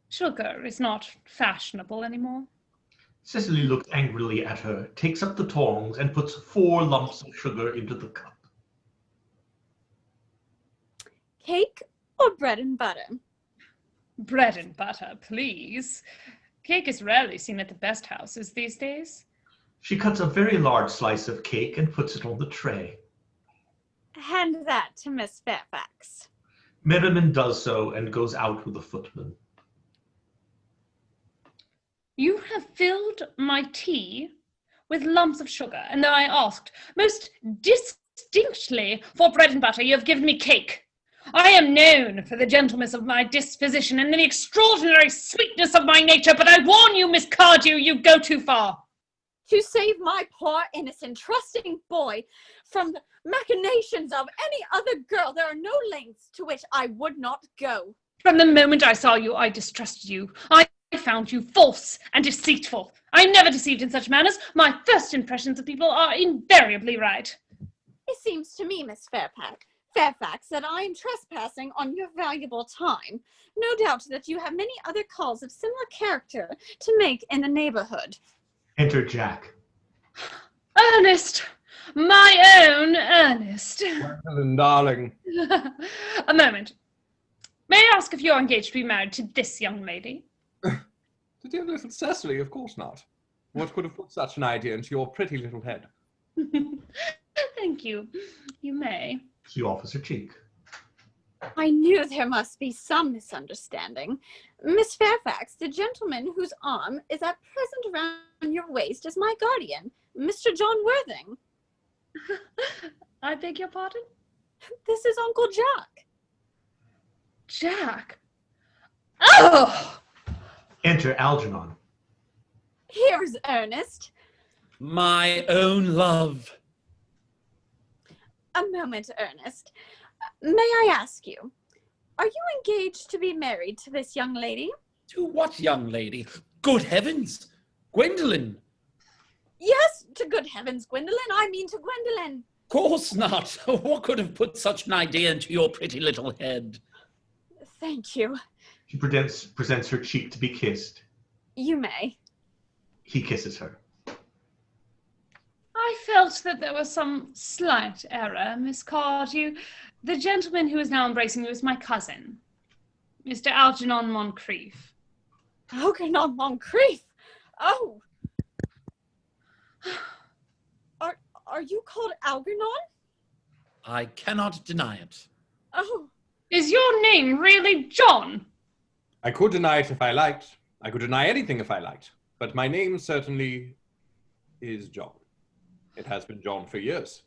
Sugar is not fashionable anymore. Cecily looks angrily at her, takes up the tongs, and puts 4 lumps of sugar into the cup. Cake or bread and butter? Bread and butter, please. Cake is rarely seen at the best houses these days. She cuts a very large slice of cake and puts it on the tray. Hand that to Miss Fairfax. Merriman does so and goes out with the footman. You have filled my tea with lumps of sugar, and though I asked most distinctly for bread and butter, you have given me cake. I am known for the gentleness of my disposition and the extraordinary sweetness of my nature, but I warn you, Miss Cardew, you go too far. To save my poor, innocent, trusting boy from the machinations of any other girl, there are no lengths to which I would not go. From the moment I saw you, I distrusted you. I found you false and deceitful. I am never deceived in such manners. My first impressions of people are invariably right. It seems to me, Miss Fairfax, that I am trespassing on your valuable time. No doubt that you have many other calls of similar character to make in the neighborhood. Enter Jack. Ernest! My own Ernest. Gwendolen, darling. A moment. May I ask if you're engaged to be married to this young lady? To dear little Cecily, of course not. What could have put such an idea into your pretty little head? Thank you. You may. She offers her cheek. I knew there must be some misunderstanding. Miss Fairfax, the gentleman whose arm is at present around your waist is my guardian, Mr. John Worthing. I beg your pardon? This is Uncle Jack. Jack? Oh! Enter Algernon. Here's Ernest. My own love. A moment, Ernest. May I ask you, are you engaged to be married to this young lady? To what young lady? Good heavens! Gwendolen! Yes, to good heavens, Gwendolen. I mean to Gwendolen. Course not. What could have put such an idea into your pretty little head? Thank you. She presents her cheek to be kissed. You may. He kisses her. I felt that there was some slight error, Miss Cardew. The gentleman who is now embracing you is my cousin, Mr. Algernon Moncrieff. Algernon Moncrieff? Oh! Are you called Algernon? I cannot deny it. Oh. Is your name really John? I could deny it if I liked. I could deny anything if I liked. But my name certainly is John. It has been John for years.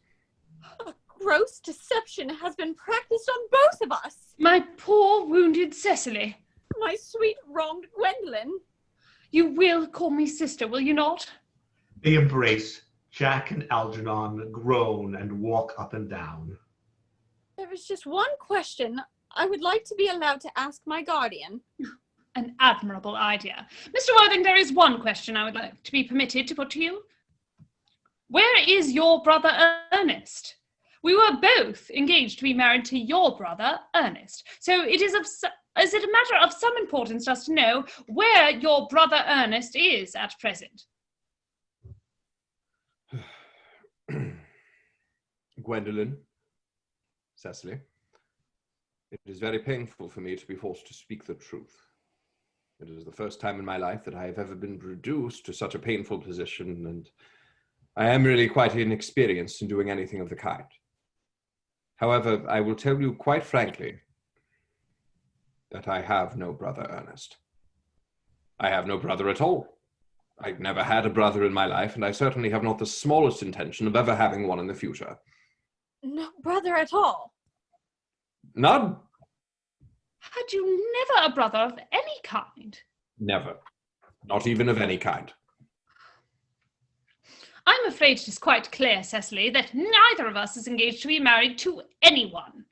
A gross deception has been practiced on both of us. My poor wounded Cecily. My sweet wronged Gwendolen. You will call me sister, will you not? They embrace. Jack and Algernon groan and walk up and down. There is just one question I would like to be allowed to ask my guardian. An admirable idea. Mr. Worthing, there is one question I would like to be permitted to put to you. Where is your brother Ernest? We were both engaged to be married to your brother Ernest. So is it a matter of some importance just to know where your brother Ernest is at present? Gwendolen, Cecily, it is very painful for me to be forced to speak the truth. It is the first time in my life that I have ever been reduced to such a painful position, and I am really quite inexperienced in doing anything of the kind. However, I will tell you quite frankly that I have no brother Ernest. I have no brother at all. I've never had a brother in my life, and I certainly have not the smallest intention of ever having one in the future. No brother at all? None. Had you never a brother of any kind? Never. Not even of any kind. I'm afraid it is quite clear, Cecily, that neither of us is engaged to be married to anyone.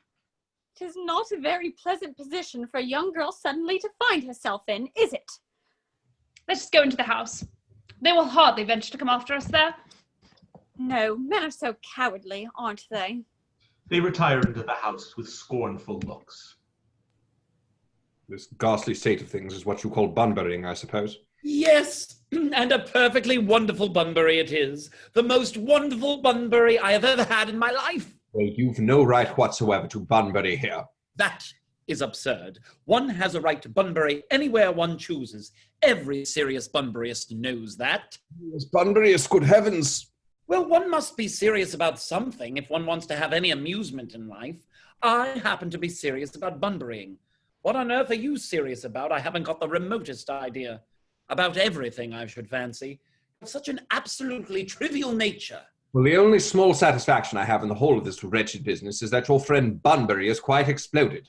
It is not a very pleasant position for a young girl suddenly to find herself in, is it? Let us go into the house. They will hardly venture to come after us there. No, men are so cowardly, aren't they? They retire into the house with scornful looks. This ghastly state of things is what you call bunburying, I suppose. Yes, and a perfectly wonderful Bunbury it is. The most wonderful Bunbury I have ever had in my life. Well, you've no right whatsoever to bunbury here. That is absurd. One has a right to Bunbury anywhere one chooses. Every serious Bunburyist knows that. Yes, Bunburyist, good heavens. Well, one must be serious about something if one wants to have any amusement in life. I happen to be serious about Bunburying. What on earth are you serious about? I haven't got the remotest idea. About everything, I should fancy. Of such an absolutely trivial nature. Well, the only small satisfaction I have in the whole of this wretched business is that your friend Bunbury has quite exploded.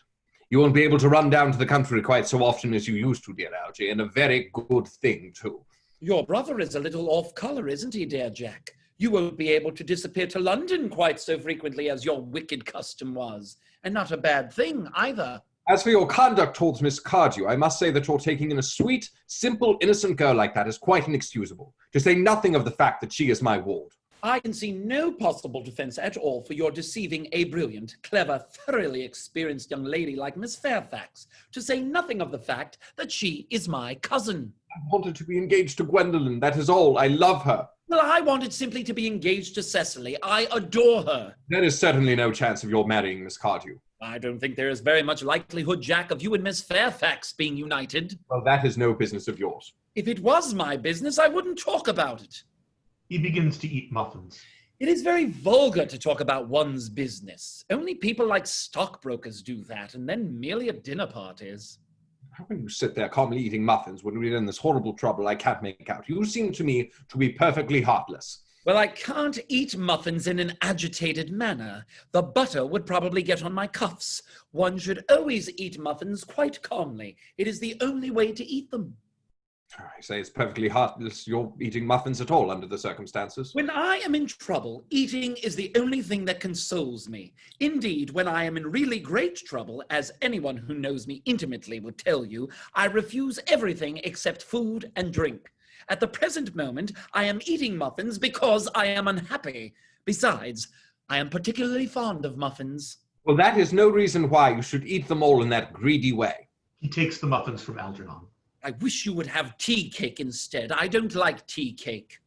You won't be able to run down to the country quite so often as you used to, dear Algy, and a very good thing, too. Your brother is a little off-colour, isn't he, dear Jack? You won't be able to disappear to London quite so frequently as your wicked custom was. And not a bad thing, either. As for your conduct towards Miss Cardew, I must say that your taking in a sweet, simple, innocent girl like that is quite inexcusable, to say nothing of the fact that she is my ward. I can see no possible defense at all for your deceiving a brilliant, clever, thoroughly experienced young lady like Miss Fairfax, to say nothing of the fact that she is my cousin. I wanted to be engaged to Gwendolen, that is all. I love her. Well, I wanted simply to be engaged to Cecily. I adore her. There is certainly no chance of your marrying Miss Cardew. I don't think there is very much likelihood, Jack, of you and Miss Fairfax being united. Well, that is no business of yours. If it was my business, I wouldn't talk about it. He begins to eat muffins. It is very vulgar to talk about one's business. Only people like stockbrokers do that, and then merely at dinner parties. How can you sit there calmly eating muffins when we're in this horrible trouble I can't make out? You seem to me to be perfectly heartless. Well, I can't eat muffins in an agitated manner. The butter would probably get on my cuffs. One should always eat muffins quite calmly. It is the only way to eat them. I say it's perfectly heartless you're eating muffins at all under the circumstances. When I am in trouble, eating is the only thing that consoles me. Indeed, when I am in really great trouble, as anyone who knows me intimately would tell you, I refuse everything except food and drink. At the present moment, I am eating muffins because I am unhappy. Besides, I am particularly fond of muffins. Well, that is no reason why you should eat them all in that greedy way. He takes the muffins from Algernon. I wish you would have tea cake instead. I don't like tea cake.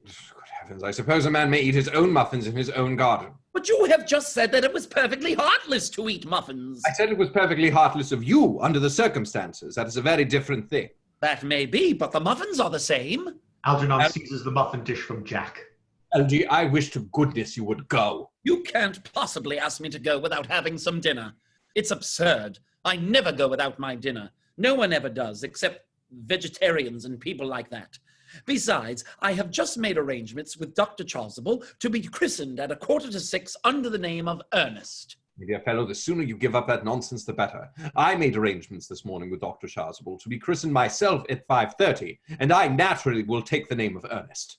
Good heavens, I suppose a man may eat his own muffins in his own garden. But you have just said that it was perfectly heartless to eat muffins. I said it was perfectly heartless of you under the circumstances. That is a very different thing. That may be, but the muffins are the same. Algernon seizes the muffin dish from Jack. LG, I wish to goodness you would go. You can't possibly ask me to go without having some dinner. It's absurd. I never go without my dinner. No one ever does, except vegetarians and people like that. Besides, I have just made arrangements with Dr. Chasuble to be christened at 5:45 under the name of Ernest. My dear fellow, the sooner you give up that nonsense, the better. I made arrangements this morning with Dr. Chasuble to be christened myself at 5:30, and I naturally will take the name of Ernest.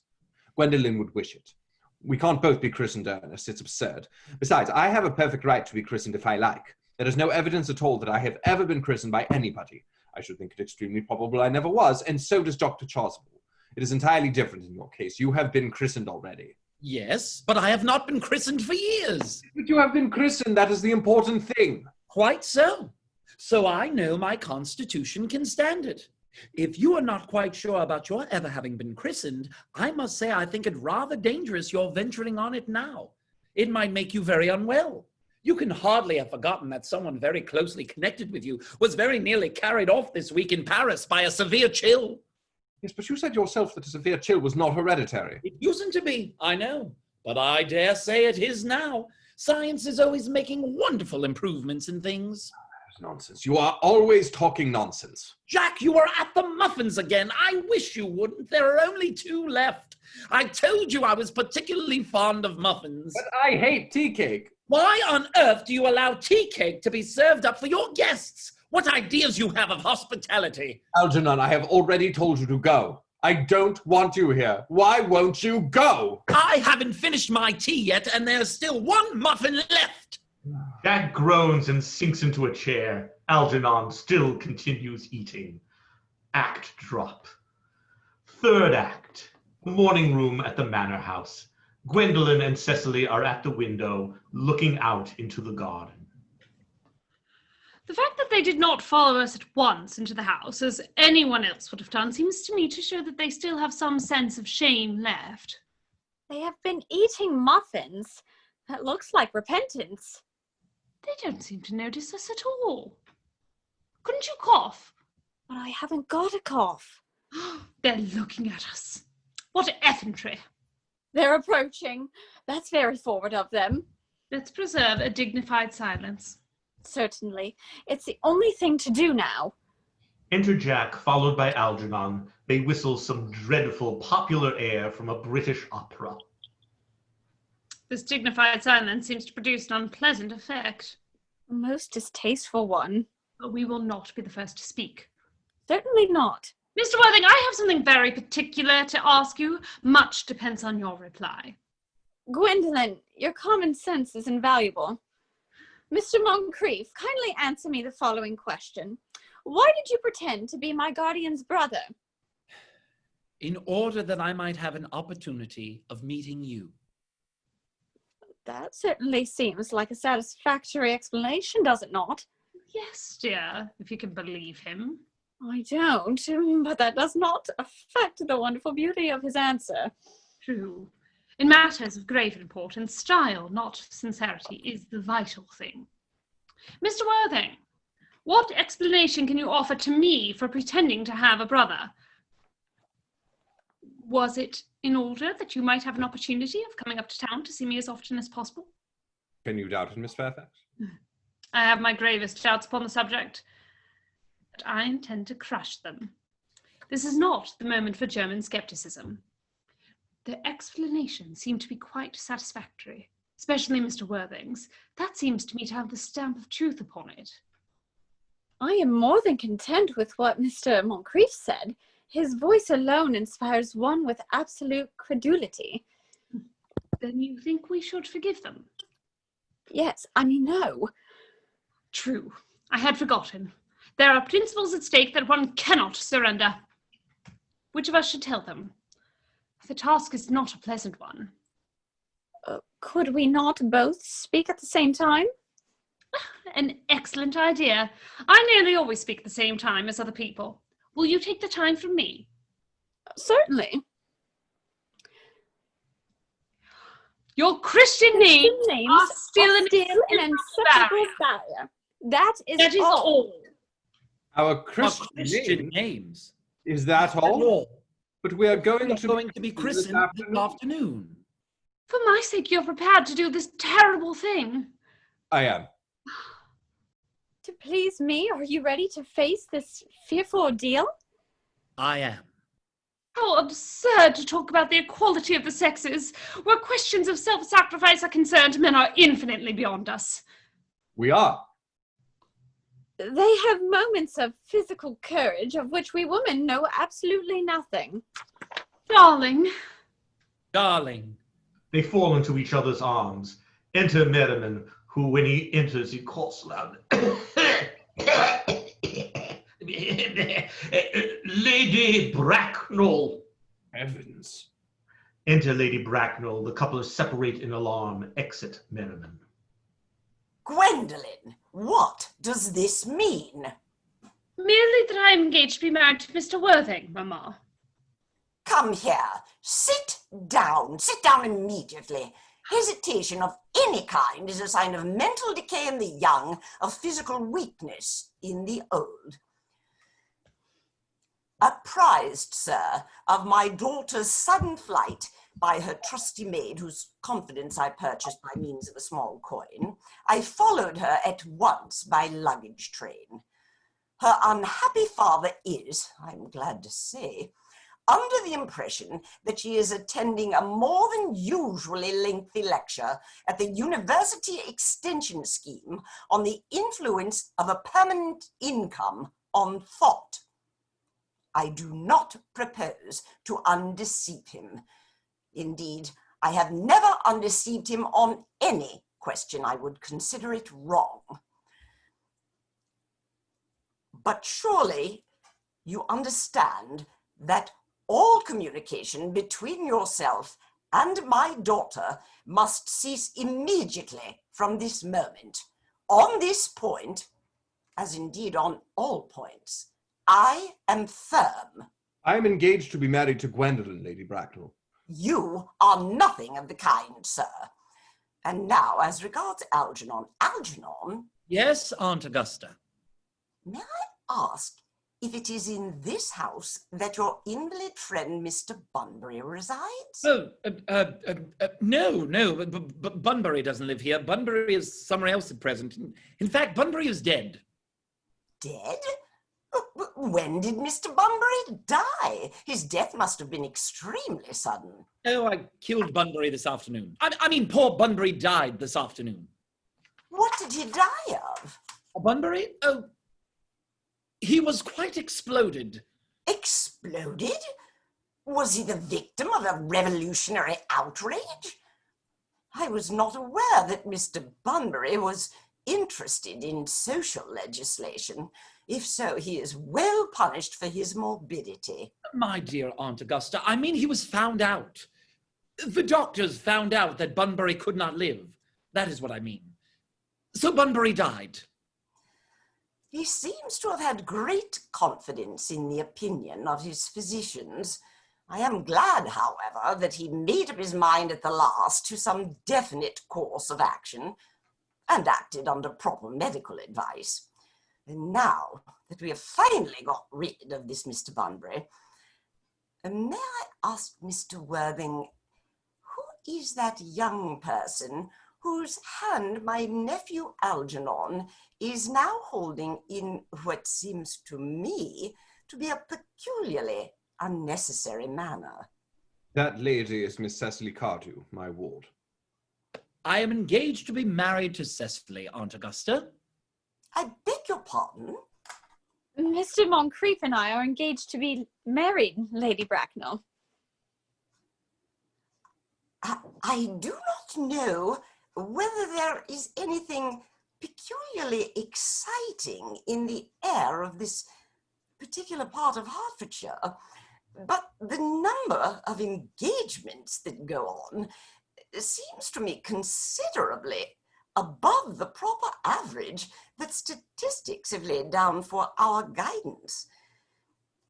Gwendolen would wish it. We can't both be christened Ernest. It's absurd. Besides, I have a perfect right to be christened if I like. There is no evidence at all that I have ever been christened by anybody. I should think it extremely probable I never was, and so does Dr. Chasuble. It is entirely different in your case. You have been christened already. Yes, but I have not been christened for years. But you have been christened. That is the important thing. Quite so. So I know my constitution can stand it. If you are not quite sure about your ever having been christened, I must say I think it rather dangerous you're venturing on it now. It might make you very unwell. You can hardly have forgotten that someone very closely connected with you was very nearly carried off this week in Paris by a severe chill. Yes, but you said yourself that a severe chill was not hereditary. It usedn't to be, I know, but I dare say it is now. Science is always making wonderful improvements in things. That's nonsense. You are always talking nonsense. Jack, you are at the muffins again. I wish you wouldn't. There are only 2 left. I told you I was particularly fond of muffins. But I hate tea cake. Why on earth do you allow tea cake to be served up for your guests? What ideas you have of hospitality? Algernon, I have already told you to go. I don't want you here. Why won't you go? I haven't finished my tea yet, and there's still 1 muffin left. Jack groans and sinks into a chair. Algernon still continues eating. Act drop. Third act. Morning room at the manor house. Gwendolen and Cecily are at the window, looking out into the garden. The fact that they did not follow us at once into the house, as anyone else would have done, seems to me to show that they still have some sense of shame left. They have been eating muffins. That looks like repentance. They don't seem to notice us at all. Couldn't you cough? But I haven't got a cough. They're looking at us. What effrontery. They're approaching. That's very forward of them. Let's preserve a dignified silence. Certainly. It's the only thing to do now. Enter Jack, followed by Algernon. They whistle some dreadful popular air from a British opera. This dignified silence seems to produce an unpleasant effect. A most distasteful one. But we will not be the first to speak. Certainly not. Mr. Worthing, I have something very particular to ask you. Much depends on your reply. Gwendolen, your common sense is invaluable. Mr. Moncrieff, kindly answer me the following question. Why did you pretend to be my guardian's brother? In order that I might have an opportunity of meeting you. That certainly seems like a satisfactory explanation, does it not? Yes, dear, if you can believe him. I don't, but that does not affect the wonderful beauty of his answer. True. In matters of grave importance, style, not sincerity, is the vital thing. Mr. Worthing, what explanation can you offer to me for pretending to have a brother? Was it in order that you might have an opportunity of coming up to town to see me as often as possible? Can you doubt it, Miss Fairfax? I have my gravest doubts upon the subject, but I intend to crush them. This is not the moment for German scepticism. The explanation seemed to be quite satisfactory, especially Mr. Worthing's. That seems to me to have the stamp of truth upon it. I am more than content with what Mr. Moncrieff said. His voice alone inspires one with absolute credulity. Then you think we should forgive them? Yes, I mean, no. True. I had forgotten. There are principles at stake that one cannot surrender. Which of us should tell them? The task is not a pleasant one. Could we not both speak at the same time? An excellent idea. I nearly always speak at the same time as other people. Will you take the time from me? Certainly. Your Christian names are still an inseparable barrier. That is all. Our Christian names. Is that all? But we are going to be christened this afternoon. For my sake, you're prepared to do this terrible thing. I am. To please me, are you ready to face this fearful ordeal? I am. How absurd to talk about the equality of the sexes. Where questions of self-sacrifice are concerned, men are infinitely beyond us. We are. They have moments of physical courage of which we women know absolutely nothing. Darling. Darling. They fall into each other's arms. Enter Merriman, who, when he enters, he coughs loud. Lady Bracknell. Heavens. Enter Lady Bracknell. The couple separate in alarm. Exit Merriman. Gwendolen, what does this mean? Merely that I am engaged to be married to Mr. Worthing, Mamma. Come here. Sit down. Sit down immediately. Hesitation of any kind is a sign of mental decay in the young, of physical weakness in the old. Apprised, sir, of my daughter's sudden flight by her trusty maid, whose confidence I purchased by means of a small coin, I followed her at once by luggage train. Her unhappy father is, I'm glad to say, under the impression that she is attending a more than usually lengthy lecture at the University Extension Scheme on the influence of a permanent income on thought. I do not propose to undeceive him. Indeed, I have never undeceived him on any question I would consider it wrong. But surely you understand that all communication between yourself and my daughter must cease immediately from this moment. On this point, as indeed on all points, I am firm. I am engaged to be married to Gwendolen, Lady Bracknell. You are nothing of the kind, sir. And now, as regards Algernon. Algernon? Yes, Aunt Augusta. May I ask if it is in this house that your invalid friend Mr. Bunbury resides? Oh, no, but Bunbury doesn't live here. Bunbury is somewhere else at present. In fact, Bunbury is dead. Dead? When did Mr. Bunbury die? His death must have been extremely sudden. Oh, I killed Bunbury this afternoon. I mean, poor Bunbury died this afternoon. What did he die of? Bunbury? Oh, he was quite exploded. Exploded? Was he the victim of a revolutionary outrage? I was not aware that Mr. Bunbury was interested in social legislation. If so, he is well punished for his morbidity. My dear Aunt Augusta, I mean he was found out. The doctors found out that Bunbury could not live. That is what I mean. So Bunbury died. He seems to have had great confidence in the opinion of his physicians. I am glad, however, that he made up his mind at the last to some definite course of action and acted under proper medical advice. And now that we have finally got rid of this Mr. Bunbury, may I ask Mr. Worthing, who is that young person whose hand my nephew Algernon is now holding in what seems to me to be a peculiarly unnecessary manner? That lady is Miss Cecily Cardew, my ward. I am engaged to be married to Cecily, Aunt Augusta. I beg your pardon? Mr. Moncrieff and I are engaged to be married, Lady Bracknell. I do not know whether there is anything peculiarly exciting in the air of this particular part of Hertfordshire, but the number of engagements that go on seems to me considerably above the proper average that statistics have laid down for our guidance.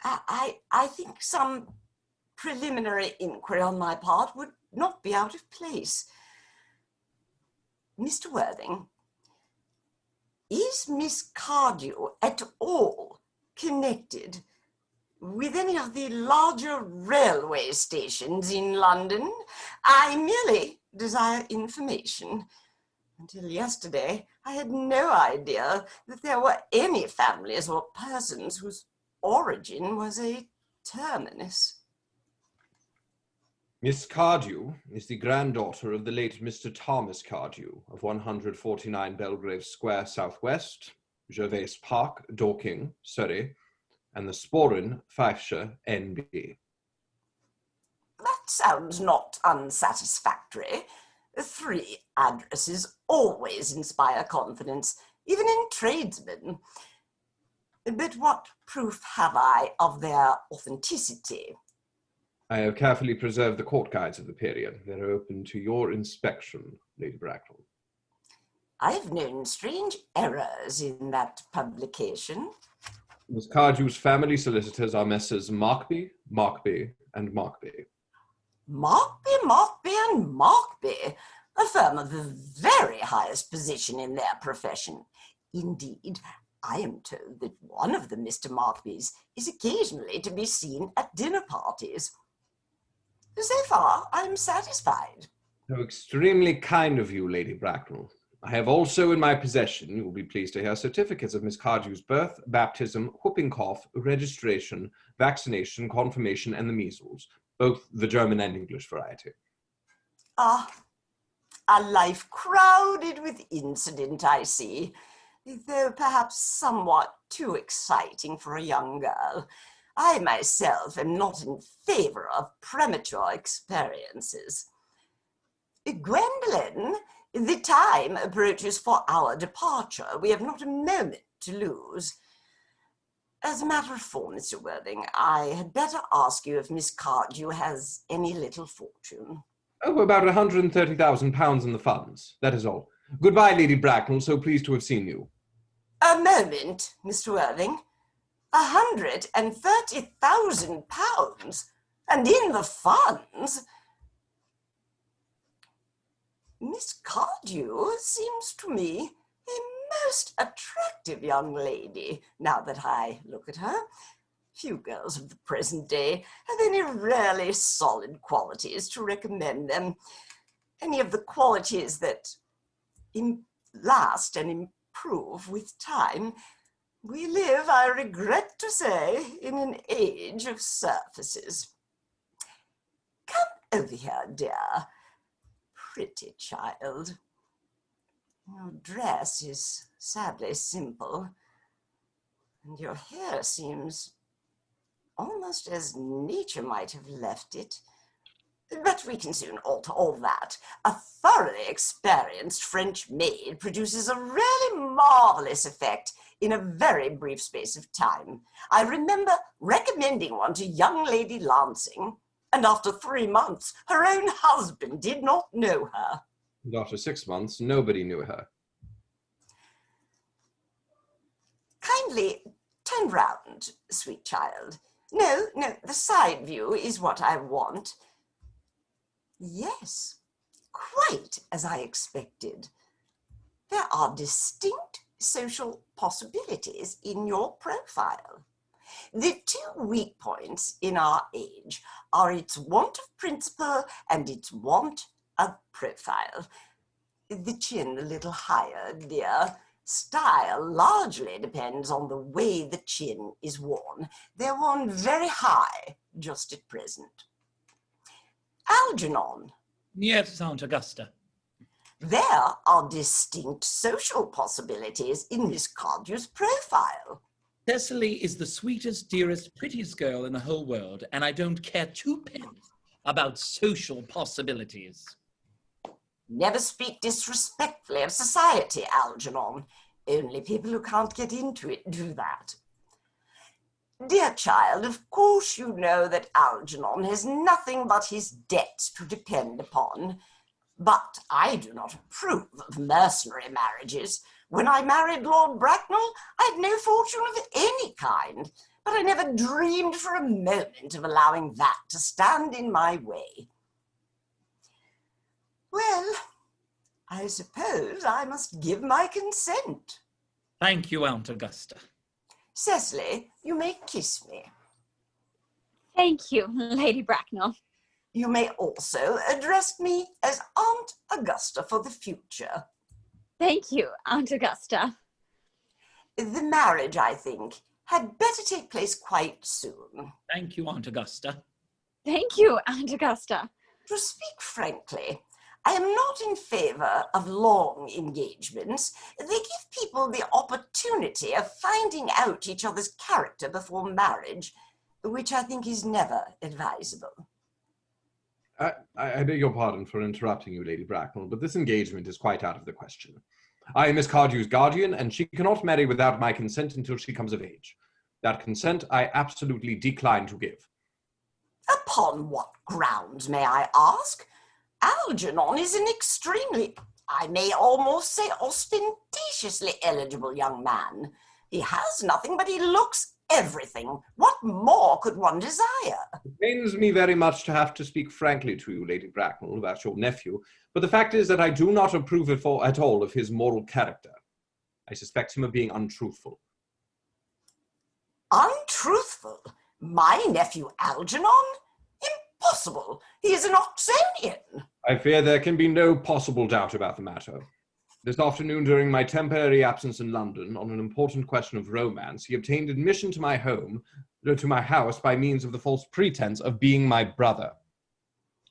I think some preliminary inquiry on my part would not be out of place. Mr. Worthing, is Miss Cardew at all connected with any of the larger railway stations in London? I merely desire information. Until yesterday, I had no idea that there were any families or persons whose origin was a terminus. Miss Cardew is the granddaughter of the late Mr. Thomas Cardew of 149 Belgrave Square Southwest, Gervase Park, Dorking, Surrey, and the Sporran, Fifeshire, NB. That sounds not unsatisfactory. 3 addresses always inspire confidence, even in tradesmen. But what proof have I of their authenticity? I have carefully preserved the court guides of the period. They are open to your inspection, Lady Bracknell. I have known strange errors in that publication. Miss Cardew's family solicitors are Messrs. Markby, and Markby. Markby, and Markby, a firm of the very highest position in their profession. Indeed, I am told that one of the Mr. Markbys is occasionally to be seen at dinner parties. So far, I am satisfied. How extremely kind of you, Lady Bracknell. I have also in my possession, you will be pleased to hear, certificates of Miss Cardew's birth, baptism, whooping cough, registration, vaccination, confirmation, and the measles, both the German and English variety. Ah, a life crowded with incident, I see, though perhaps somewhat too exciting for a young girl. I myself am not in favour of premature experiences. Gwendolen, the time approaches for our departure. We have not a moment to lose. As a matter of form, Mr. Worthing, I had better ask you if Miss Cardew has any little fortune. Oh, about £130,000 in the funds. That is all. Goodbye, Lady Bracknell. So pleased to have seen you. A moment, Mr. Worthing. £130,000, and in the funds. Miss Cardew seems to me a most attractive young lady, now that I look at her. Few girls of the present day have any really solid qualities to recommend them. Any of the qualities that last and improve with time. We live, I regret to say, in an age of surfaces. Come over here, dear. Pretty child. Your dress is sadly simple, and your hair seems almost as nature might have left it. But we can soon alter all that. A thoroughly experienced French maid produces a really marvellous effect in a very brief space of time. I remember recommending one to young Lady Lancing, and after 3 months, her own husband did not know her. And after 6 months, nobody knew her. Kindly turn round, sweet child. No, the side view is what I want. Yes, quite as I expected. There are distinct social possibilities in your profile. The two weak points in our age are its want of principle and its want of profile. The chin a little higher, dear. Style largely depends on the way the chin is worn. They're worn very high just at present. Algernon. Yes, Aunt Augusta. There are distinct social possibilities in Miss Cardew's profile. Cecily is the sweetest, dearest, prettiest girl in the whole world, and I don't care 2 pence about social possibilities. Never speak disrespectfully of society, Algernon. Only people who can't get into it do that. Dear child, of course you know that Algernon has nothing but his debts to depend upon. But I do not approve of mercenary marriages. When I married Lord Bracknell, I had no fortune of any kind, but I never dreamed for a moment of allowing that to stand in my way. Well, I suppose I must give my consent. Thank you, Aunt Augusta. Cecily, you may kiss me. Thank you, Lady Bracknell. You may also address me as Aunt Augusta for the future. Thank you, Aunt Augusta. The marriage, I think, had better take place quite soon. Thank you, Aunt Augusta. Thank you, Aunt Augusta. To speak frankly, I am not in favour of long engagements. They give people the opportunity of finding out each other's character before marriage, which I think is never advisable. I beg your pardon for interrupting you, Lady Bracknell, but this engagement is quite out of the question. I am Miss Cardew's guardian, and she cannot marry without my consent until she comes of age. That consent I absolutely decline to give. Upon what grounds, may I ask? Algernon is an extremely, I may almost say ostentatiously eligible young man. He has nothing, but he looks everything. What more could one desire? It pains me very much to have to speak frankly to you, Lady Bracknell, about your nephew, but the fact is that I do not approve at all of his moral character. I suspect him of being untruthful. Untruthful? My nephew Algernon? Impossible! He is an Oxonian. I fear there can be no possible doubt about the matter. This afternoon, during my temporary absence in London, on an important question of romance, he obtained admission to my house by means of the false pretense of being my brother.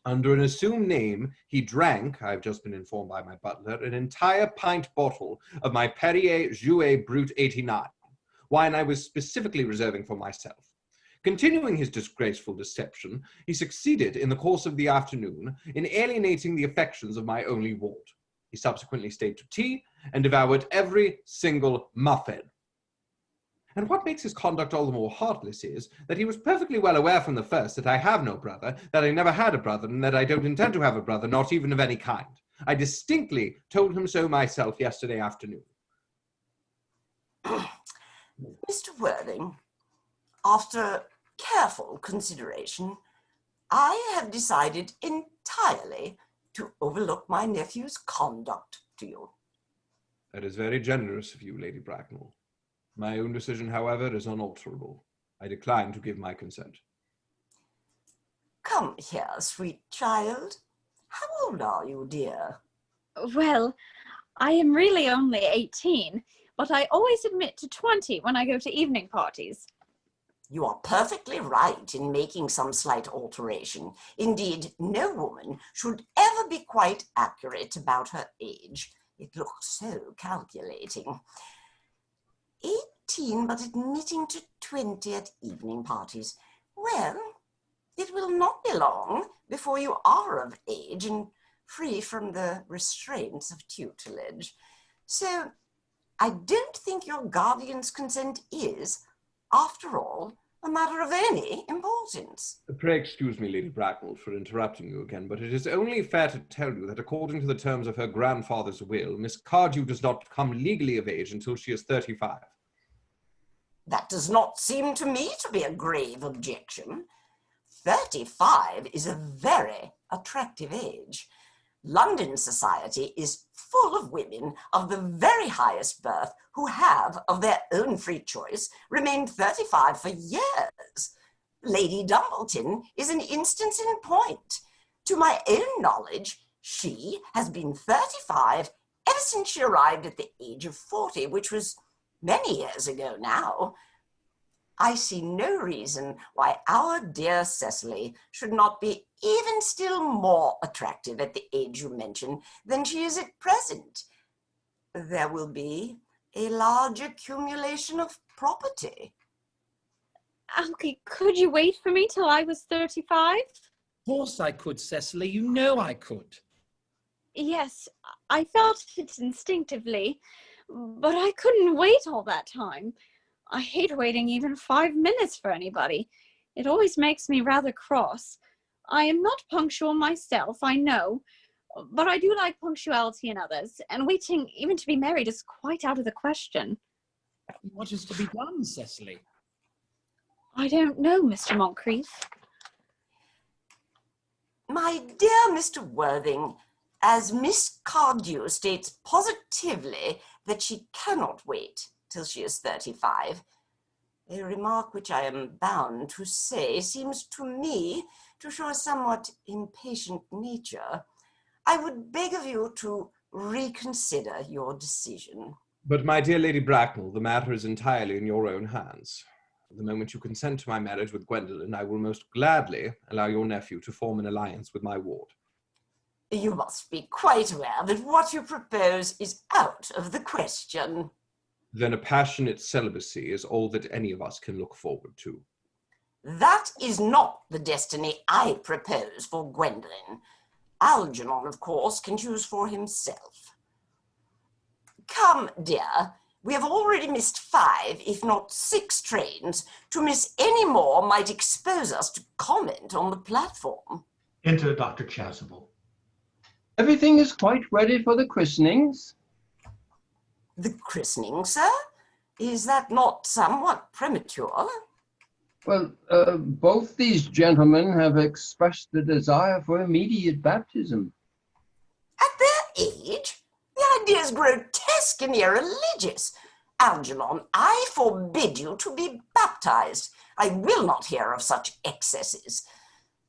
Under an assumed name, he drank, I've just been informed by my butler, an entire pint bottle of my Perrier Jouet Brut 89, wine I was specifically reserving for myself. Continuing his disgraceful deception, he succeeded in the course of the afternoon in alienating the affections of my only ward. He subsequently stayed to tea and devoured every single muffin. And what makes his conduct all the more heartless is that he was perfectly well aware from the first that I have no brother, that I never had a brother, and that I don't intend to have a brother, not even of any kind. I distinctly told him so myself yesterday afternoon. Mr. Worthing, after careful consideration, I have decided entirely to overlook my nephew's conduct to you. That is very generous of you, Lady Bracknell. My own decision, however, is unalterable. I decline to give my consent. Come here, sweet child. How old are you, dear? Well, I am really only 18, but I always admit to 20 when I go to evening parties. You are perfectly right in making some slight alteration. Indeed, no woman should ever be quite accurate about her age. It looks so calculating. 18, but admitting to 20 at evening parties. Well, It will not be long before you are of age and free from the restraints of tutelage. So I don't think your guardian's consent is, after all, a matter of any importance. Pray excuse me, Lady Bracknell, for interrupting you again, but it is only fair to tell you that according to the terms of her grandfather's will, Miss Cardew does not become legally of age until she is 35. That does not seem to me to be a grave objection. 35 is a very attractive age. London society is full of women of the very highest birth who have, of their own free choice, remained 35 for years. Lady Dumbleton is an instance in point. To my own knowledge, she has been 35 ever since she arrived at the age of 40, which was many years ago now. I see no reason why our dear Cecily should not be even still more attractive at the age you mention than she is at present. There will be a large accumulation of property. Alky, could you wait for me till I was 35? Of course I could, Cecily. You know I could. Yes, I felt it instinctively, but I couldn't wait all that time. I hate waiting even 5 minutes for anybody. It always makes me rather cross. I am not punctual myself, I know, but I do like punctuality in others, and waiting even to be married is quite out of the question. What is to be done, Cecily? I don't know, Mr. Moncrieff. My dear Mr. Worthing, as Miss Cardew states positively that she cannot wait till she is 35, a remark which I am bound to say seems to me to show a somewhat impatient nature. I would beg of you to reconsider your decision. But my dear Lady Bracknell, the matter is entirely in your own hands. The moment you consent to my marriage with Gwendolen, I will most gladly allow your nephew to form an alliance with my ward. You must be quite aware that what you propose is out of the question. Then a passionate celibacy is all that any of us can look forward to. That is not the destiny I propose for Gwendolen. Algernon, of course, can choose for himself. Come, dear, we have already missed 5, if not 6 trains. To miss any more might expose us to comment on the platform. Enter Dr. Chasuble. Everything is quite ready for the christenings. The christening, sir? Is that not somewhat premature? Well, both these gentlemen have expressed the desire for immediate baptism. At their age? The idea is grotesque and irreligious. Algernon, I forbid you to be baptized. I will not hear of such excesses.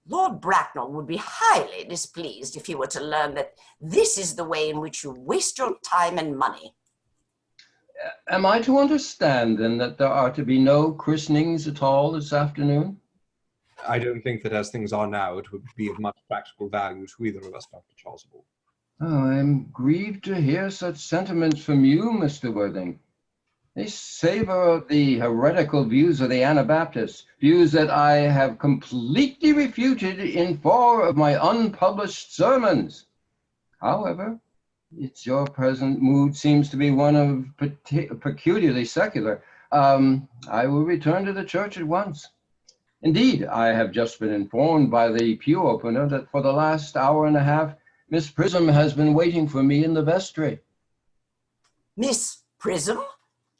Lord Bracknell would be highly displeased if he were to learn that this is the way in which you waste your time and money. Am I to understand, then, that there are to be no christenings at all this afternoon? I don't think that as things are now, it would be of much practical value to either of us, Dr. Chasuble. Oh, I am grieved to hear such sentiments from you, Mr. Worthing. They savor of the heretical views of the Anabaptists, views that I have completely refuted in 4 of my unpublished sermons. However, your present mood seems to be one of peculiarly secular. I will return to the church at once. Indeed, I have just been informed by the pew opener that for the last hour and a half, Miss Prism has been waiting for me in the vestry. Miss Prism?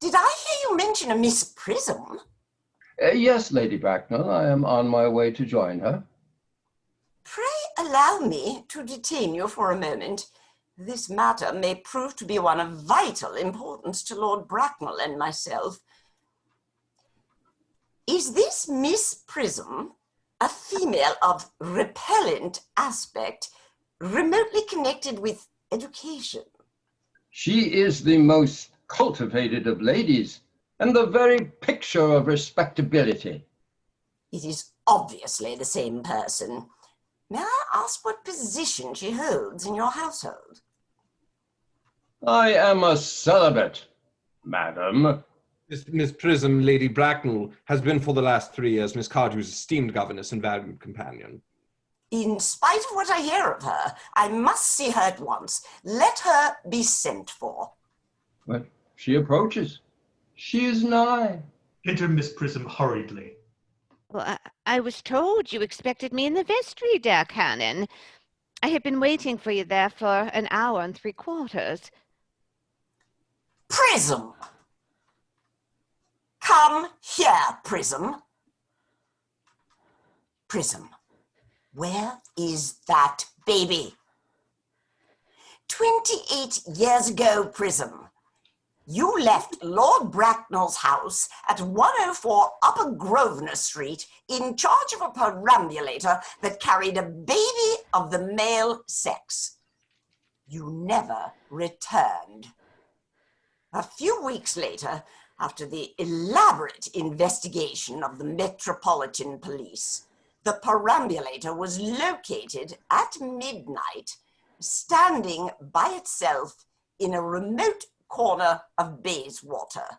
Did I hear you mention a Miss Prism? Yes, Lady Bracknell, I am on my way to join her. Pray allow me to detain you for a moment. This matter may prove to be one of vital importance to Lord Bracknell and myself. Is this Miss Prism, a female of repellent aspect, remotely connected with education? She is the most cultivated of ladies, and the very picture of respectability. It is obviously the same person. May I ask what position she holds in your household? I am a celibate, madam. Miss Prism, Lady Bracknell, has been for the last 3 years Miss Cardew's esteemed governess and valued companion. In spite of what I hear of her, I must see her at once. Let her be sent for. But she approaches. She is nigh. Enter Miss Prism hurriedly. Well, I was told you expected me in the vestry, dear Canon. I have been waiting for you there for 1 hour and 3/4. Prism! Come here, Prism. Prism, where is that baby? 28 years ago, Prism, you left Lord Bracknell's house at 104 Upper Grosvenor Street in charge of a perambulator that carried a baby of the male sex. You never returned. A few weeks later, after the elaborate investigation of the Metropolitan Police, the perambulator was located at midnight, standing by itself in a remote corner of Bayswater.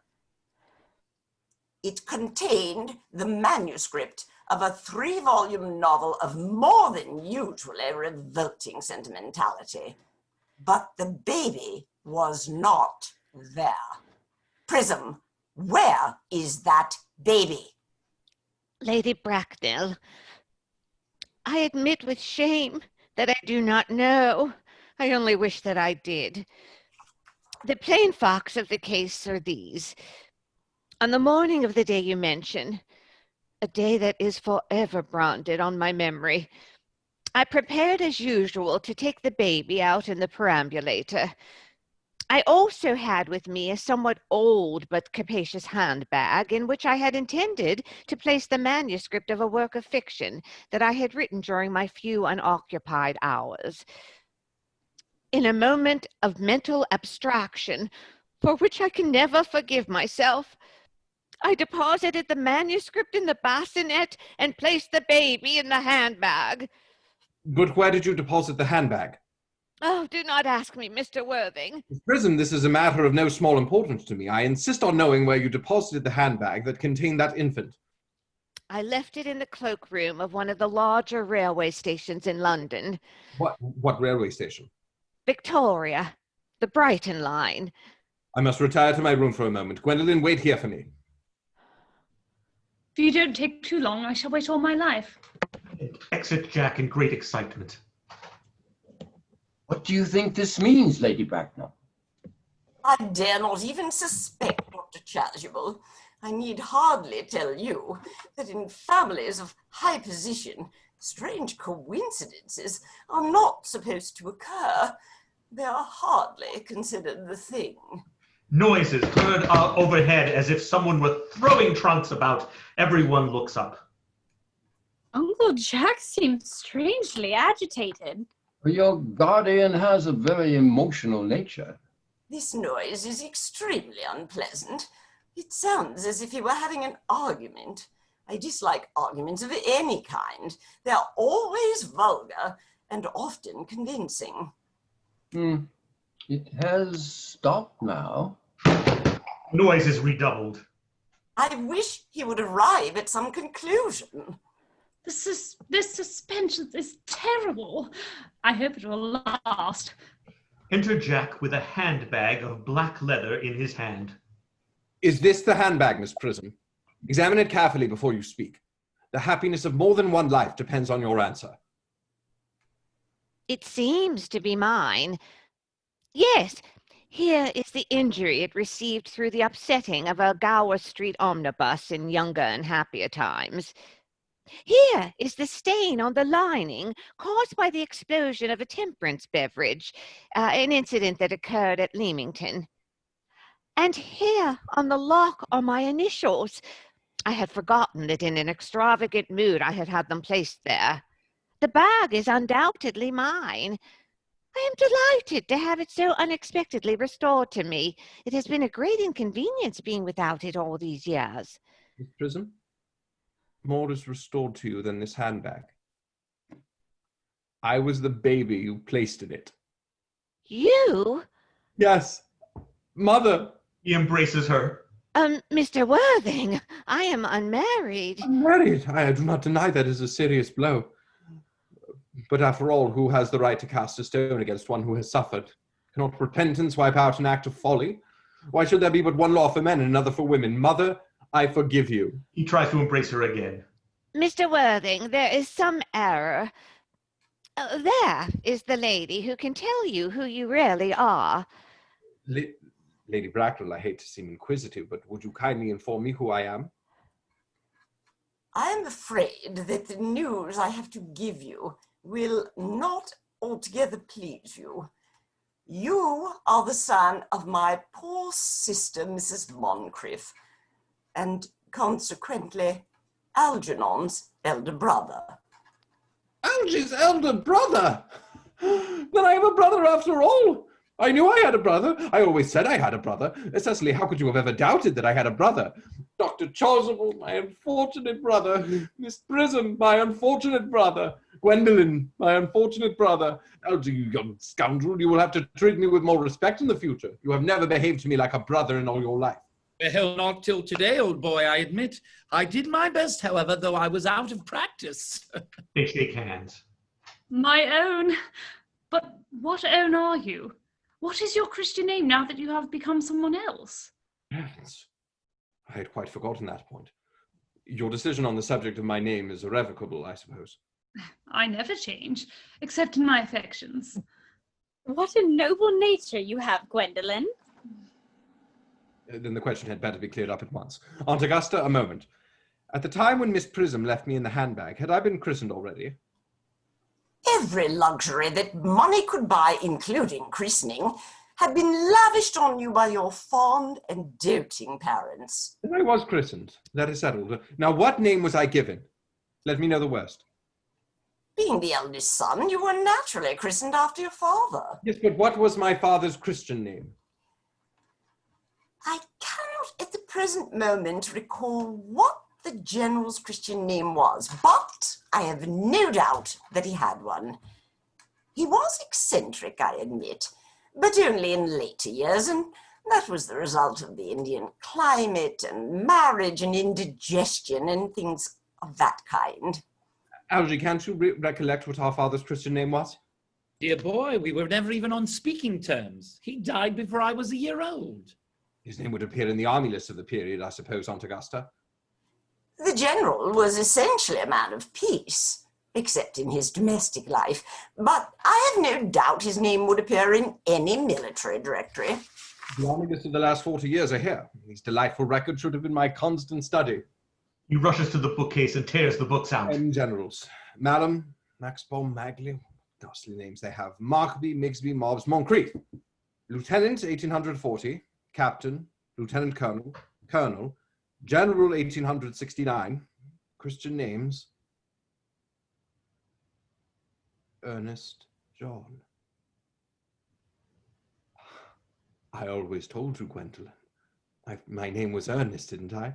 It contained the manuscript of a 3-volume novel of more than usually revolting sentimentality. But the baby was not there. Prism, where is that baby? Lady Bracknell, I admit with shame that I do not know. I only wish that I did. The plain facts of the case are these. On the morning of the day you mention, a day that is forever branded on my memory, I prepared as usual to take the baby out in the perambulator. I also had with me a somewhat old but capacious handbag in which I had intended to place the manuscript of a work of fiction that I had written during my few unoccupied hours. In a moment of mental abstraction, for which I can never forgive myself, I deposited the manuscript in the bassinet and placed the baby in the handbag. But where did you deposit the handbag? Oh, do not ask me, Mr. Worthing. Miss Prism, this is a matter of no small importance to me. I insist on knowing where you deposited the handbag that contained that infant. I left it in the cloakroom of one of the larger railway stations in London. What railway station? Victoria, the Brighton line. I must retire to my room for a moment. Gwendolen, wait here for me. If you don't take too long, I shall wait all my life. Exit Jack in great excitement. What do you think this means, Lady Bracknell? I dare not even suspect, Dr. Chasuble. I need hardly tell you that in families of high position, strange coincidences are not supposed to occur. They are hardly considered the thing. Noises heard overhead as if someone were throwing trunks about. Everyone looks up. Uncle Jack seems strangely agitated. Your guardian has a very emotional nature. This noise is extremely unpleasant. It sounds as if he were having an argument. I dislike arguments of any kind. They are always vulgar and often convincing. It has stopped now. Noise is redoubled. I wish he would arrive at some conclusion. This suspense is terrible. I hope it will last. Enter Jack with a handbag of black leather in his hand. Is this the handbag, Miss Prism? Examine it carefully before you speak. The happiness of more than one life depends on your answer. It seems to be mine. Yes, here is the injury it received through the upsetting of a Gower Street omnibus in younger and happier times. Here is the stain on the lining caused by the explosion of a temperance beverage, an incident that occurred at Leamington. And here on the lock are my initials. I had forgotten that in an extravagant mood I had had them placed there. The bag is undoubtedly mine. I am delighted to have it so unexpectedly restored to me. It has been a great inconvenience being without it all these years. Miss Prism, more is restored to you than this handbag. I was the baby you placed in it. You? Yes. Mother. He embraces her. Mr. Worthing, I am unmarried. Unmarried? I do not deny that is a serious blow. But after all, who has the right to cast a stone against one who has suffered? Cannot repentance wipe out an act of folly? Why should there be but one law for men and another for women? Mother, I forgive you. He tries to embrace her again. Mr. Worthing, there is some error. There is the lady who can tell you who you really are. Lady Bracknell, I hate to seem inquisitive, but would you kindly inform me who I am? I am afraid that the news I have to give you will not altogether please you. You are the son of my poor sister, Mrs. Moncrieff, and consequently, Algernon's elder brother. Algy's elder brother? Then I have a brother after all. I knew I had a brother. I always said I had a brother. Cecily, how could you have ever doubted that I had a brother? Dr. Chasuble, my unfortunate brother. Miss Prism, my unfortunate brother. Gwendolen, my unfortunate brother. Algy, you young scoundrel, you will have to treat me with more respect in the future. You have never behaved to me like a brother in all your life. Well, not till today, old boy, I admit. I did my best, however, though I was out of practice. They shake hands. My own. But what own are you? What is your Christian name now that you have become someone else? Heavens, I had quite forgotten that point. Your decision on the subject of my name is irrevocable, I suppose. I never change, except in my affections. What a noble nature you have, Gwendolen. Then the question had better be cleared up at once. Aunt Augusta, a moment. At the time when Miss Prism left me in the handbag, had I been christened already? Every luxury that money could buy, including christening, had been lavished on you by your fond and doting parents. Then I was christened. That is settled. Now, what name was I given? Let me know the worst. Being the eldest son, you were naturally christened after your father. Yes, but what was my father's Christian name? I cannot at the present moment recall what the general's Christian name was, but I have no doubt that he had one. He was eccentric, I admit, but only in later years, and that was the result of the Indian climate and marriage and indigestion and things of that kind. Algy, can't you recollect what our father's Christian name was? Dear boy, we were never even on speaking terms. He died before I was a year old. His name would appear in the army list of the period, I suppose, Aunt Augusta. The general was essentially a man of peace, except in his domestic life, but I have no doubt his name would appear in any military directory. The army list of the last 40 years are here. These delightful records should have been my constant study. He rushes to the bookcase and tears the books out. Generals. Malum, Buchsbaum, Magley, ghastly names they have. Markby, Migsby, Mobbs, Moncrieff. Lieutenant, 1840. Captain, Lieutenant Colonel, Colonel, General 1869, Christian names, Ernest John. I always told you, Gwendolen. My name was Ernest, didn't I?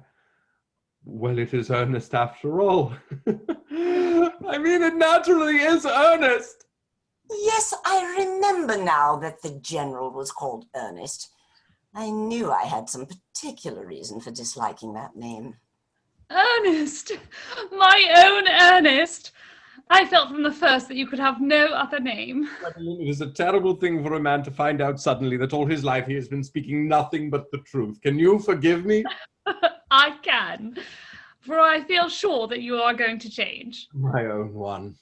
Well, it is Ernest after all. I mean, it naturally is Ernest. Yes, I remember now that the general was called Ernest. I knew I had some particular reason for disliking that name. Ernest! My own Ernest! I felt from the first that you could have no other name. It is a terrible thing for a man to find out suddenly that all his life he has been speaking nothing but the truth. Can you forgive me? I can, for I feel sure that you are going to change. My own one.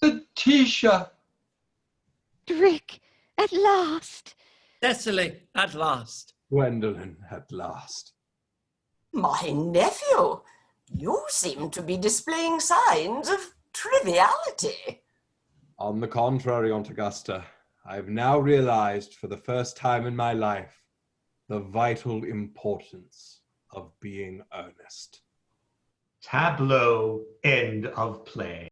Letitia! Drick, at last. Cecily, at last. Gwendolen, at last. My nephew, you seem to be displaying signs of triviality. On the contrary, Aunt Augusta, I have now realized for the first time in my life the vital importance of being earnest. Tableau, end of play.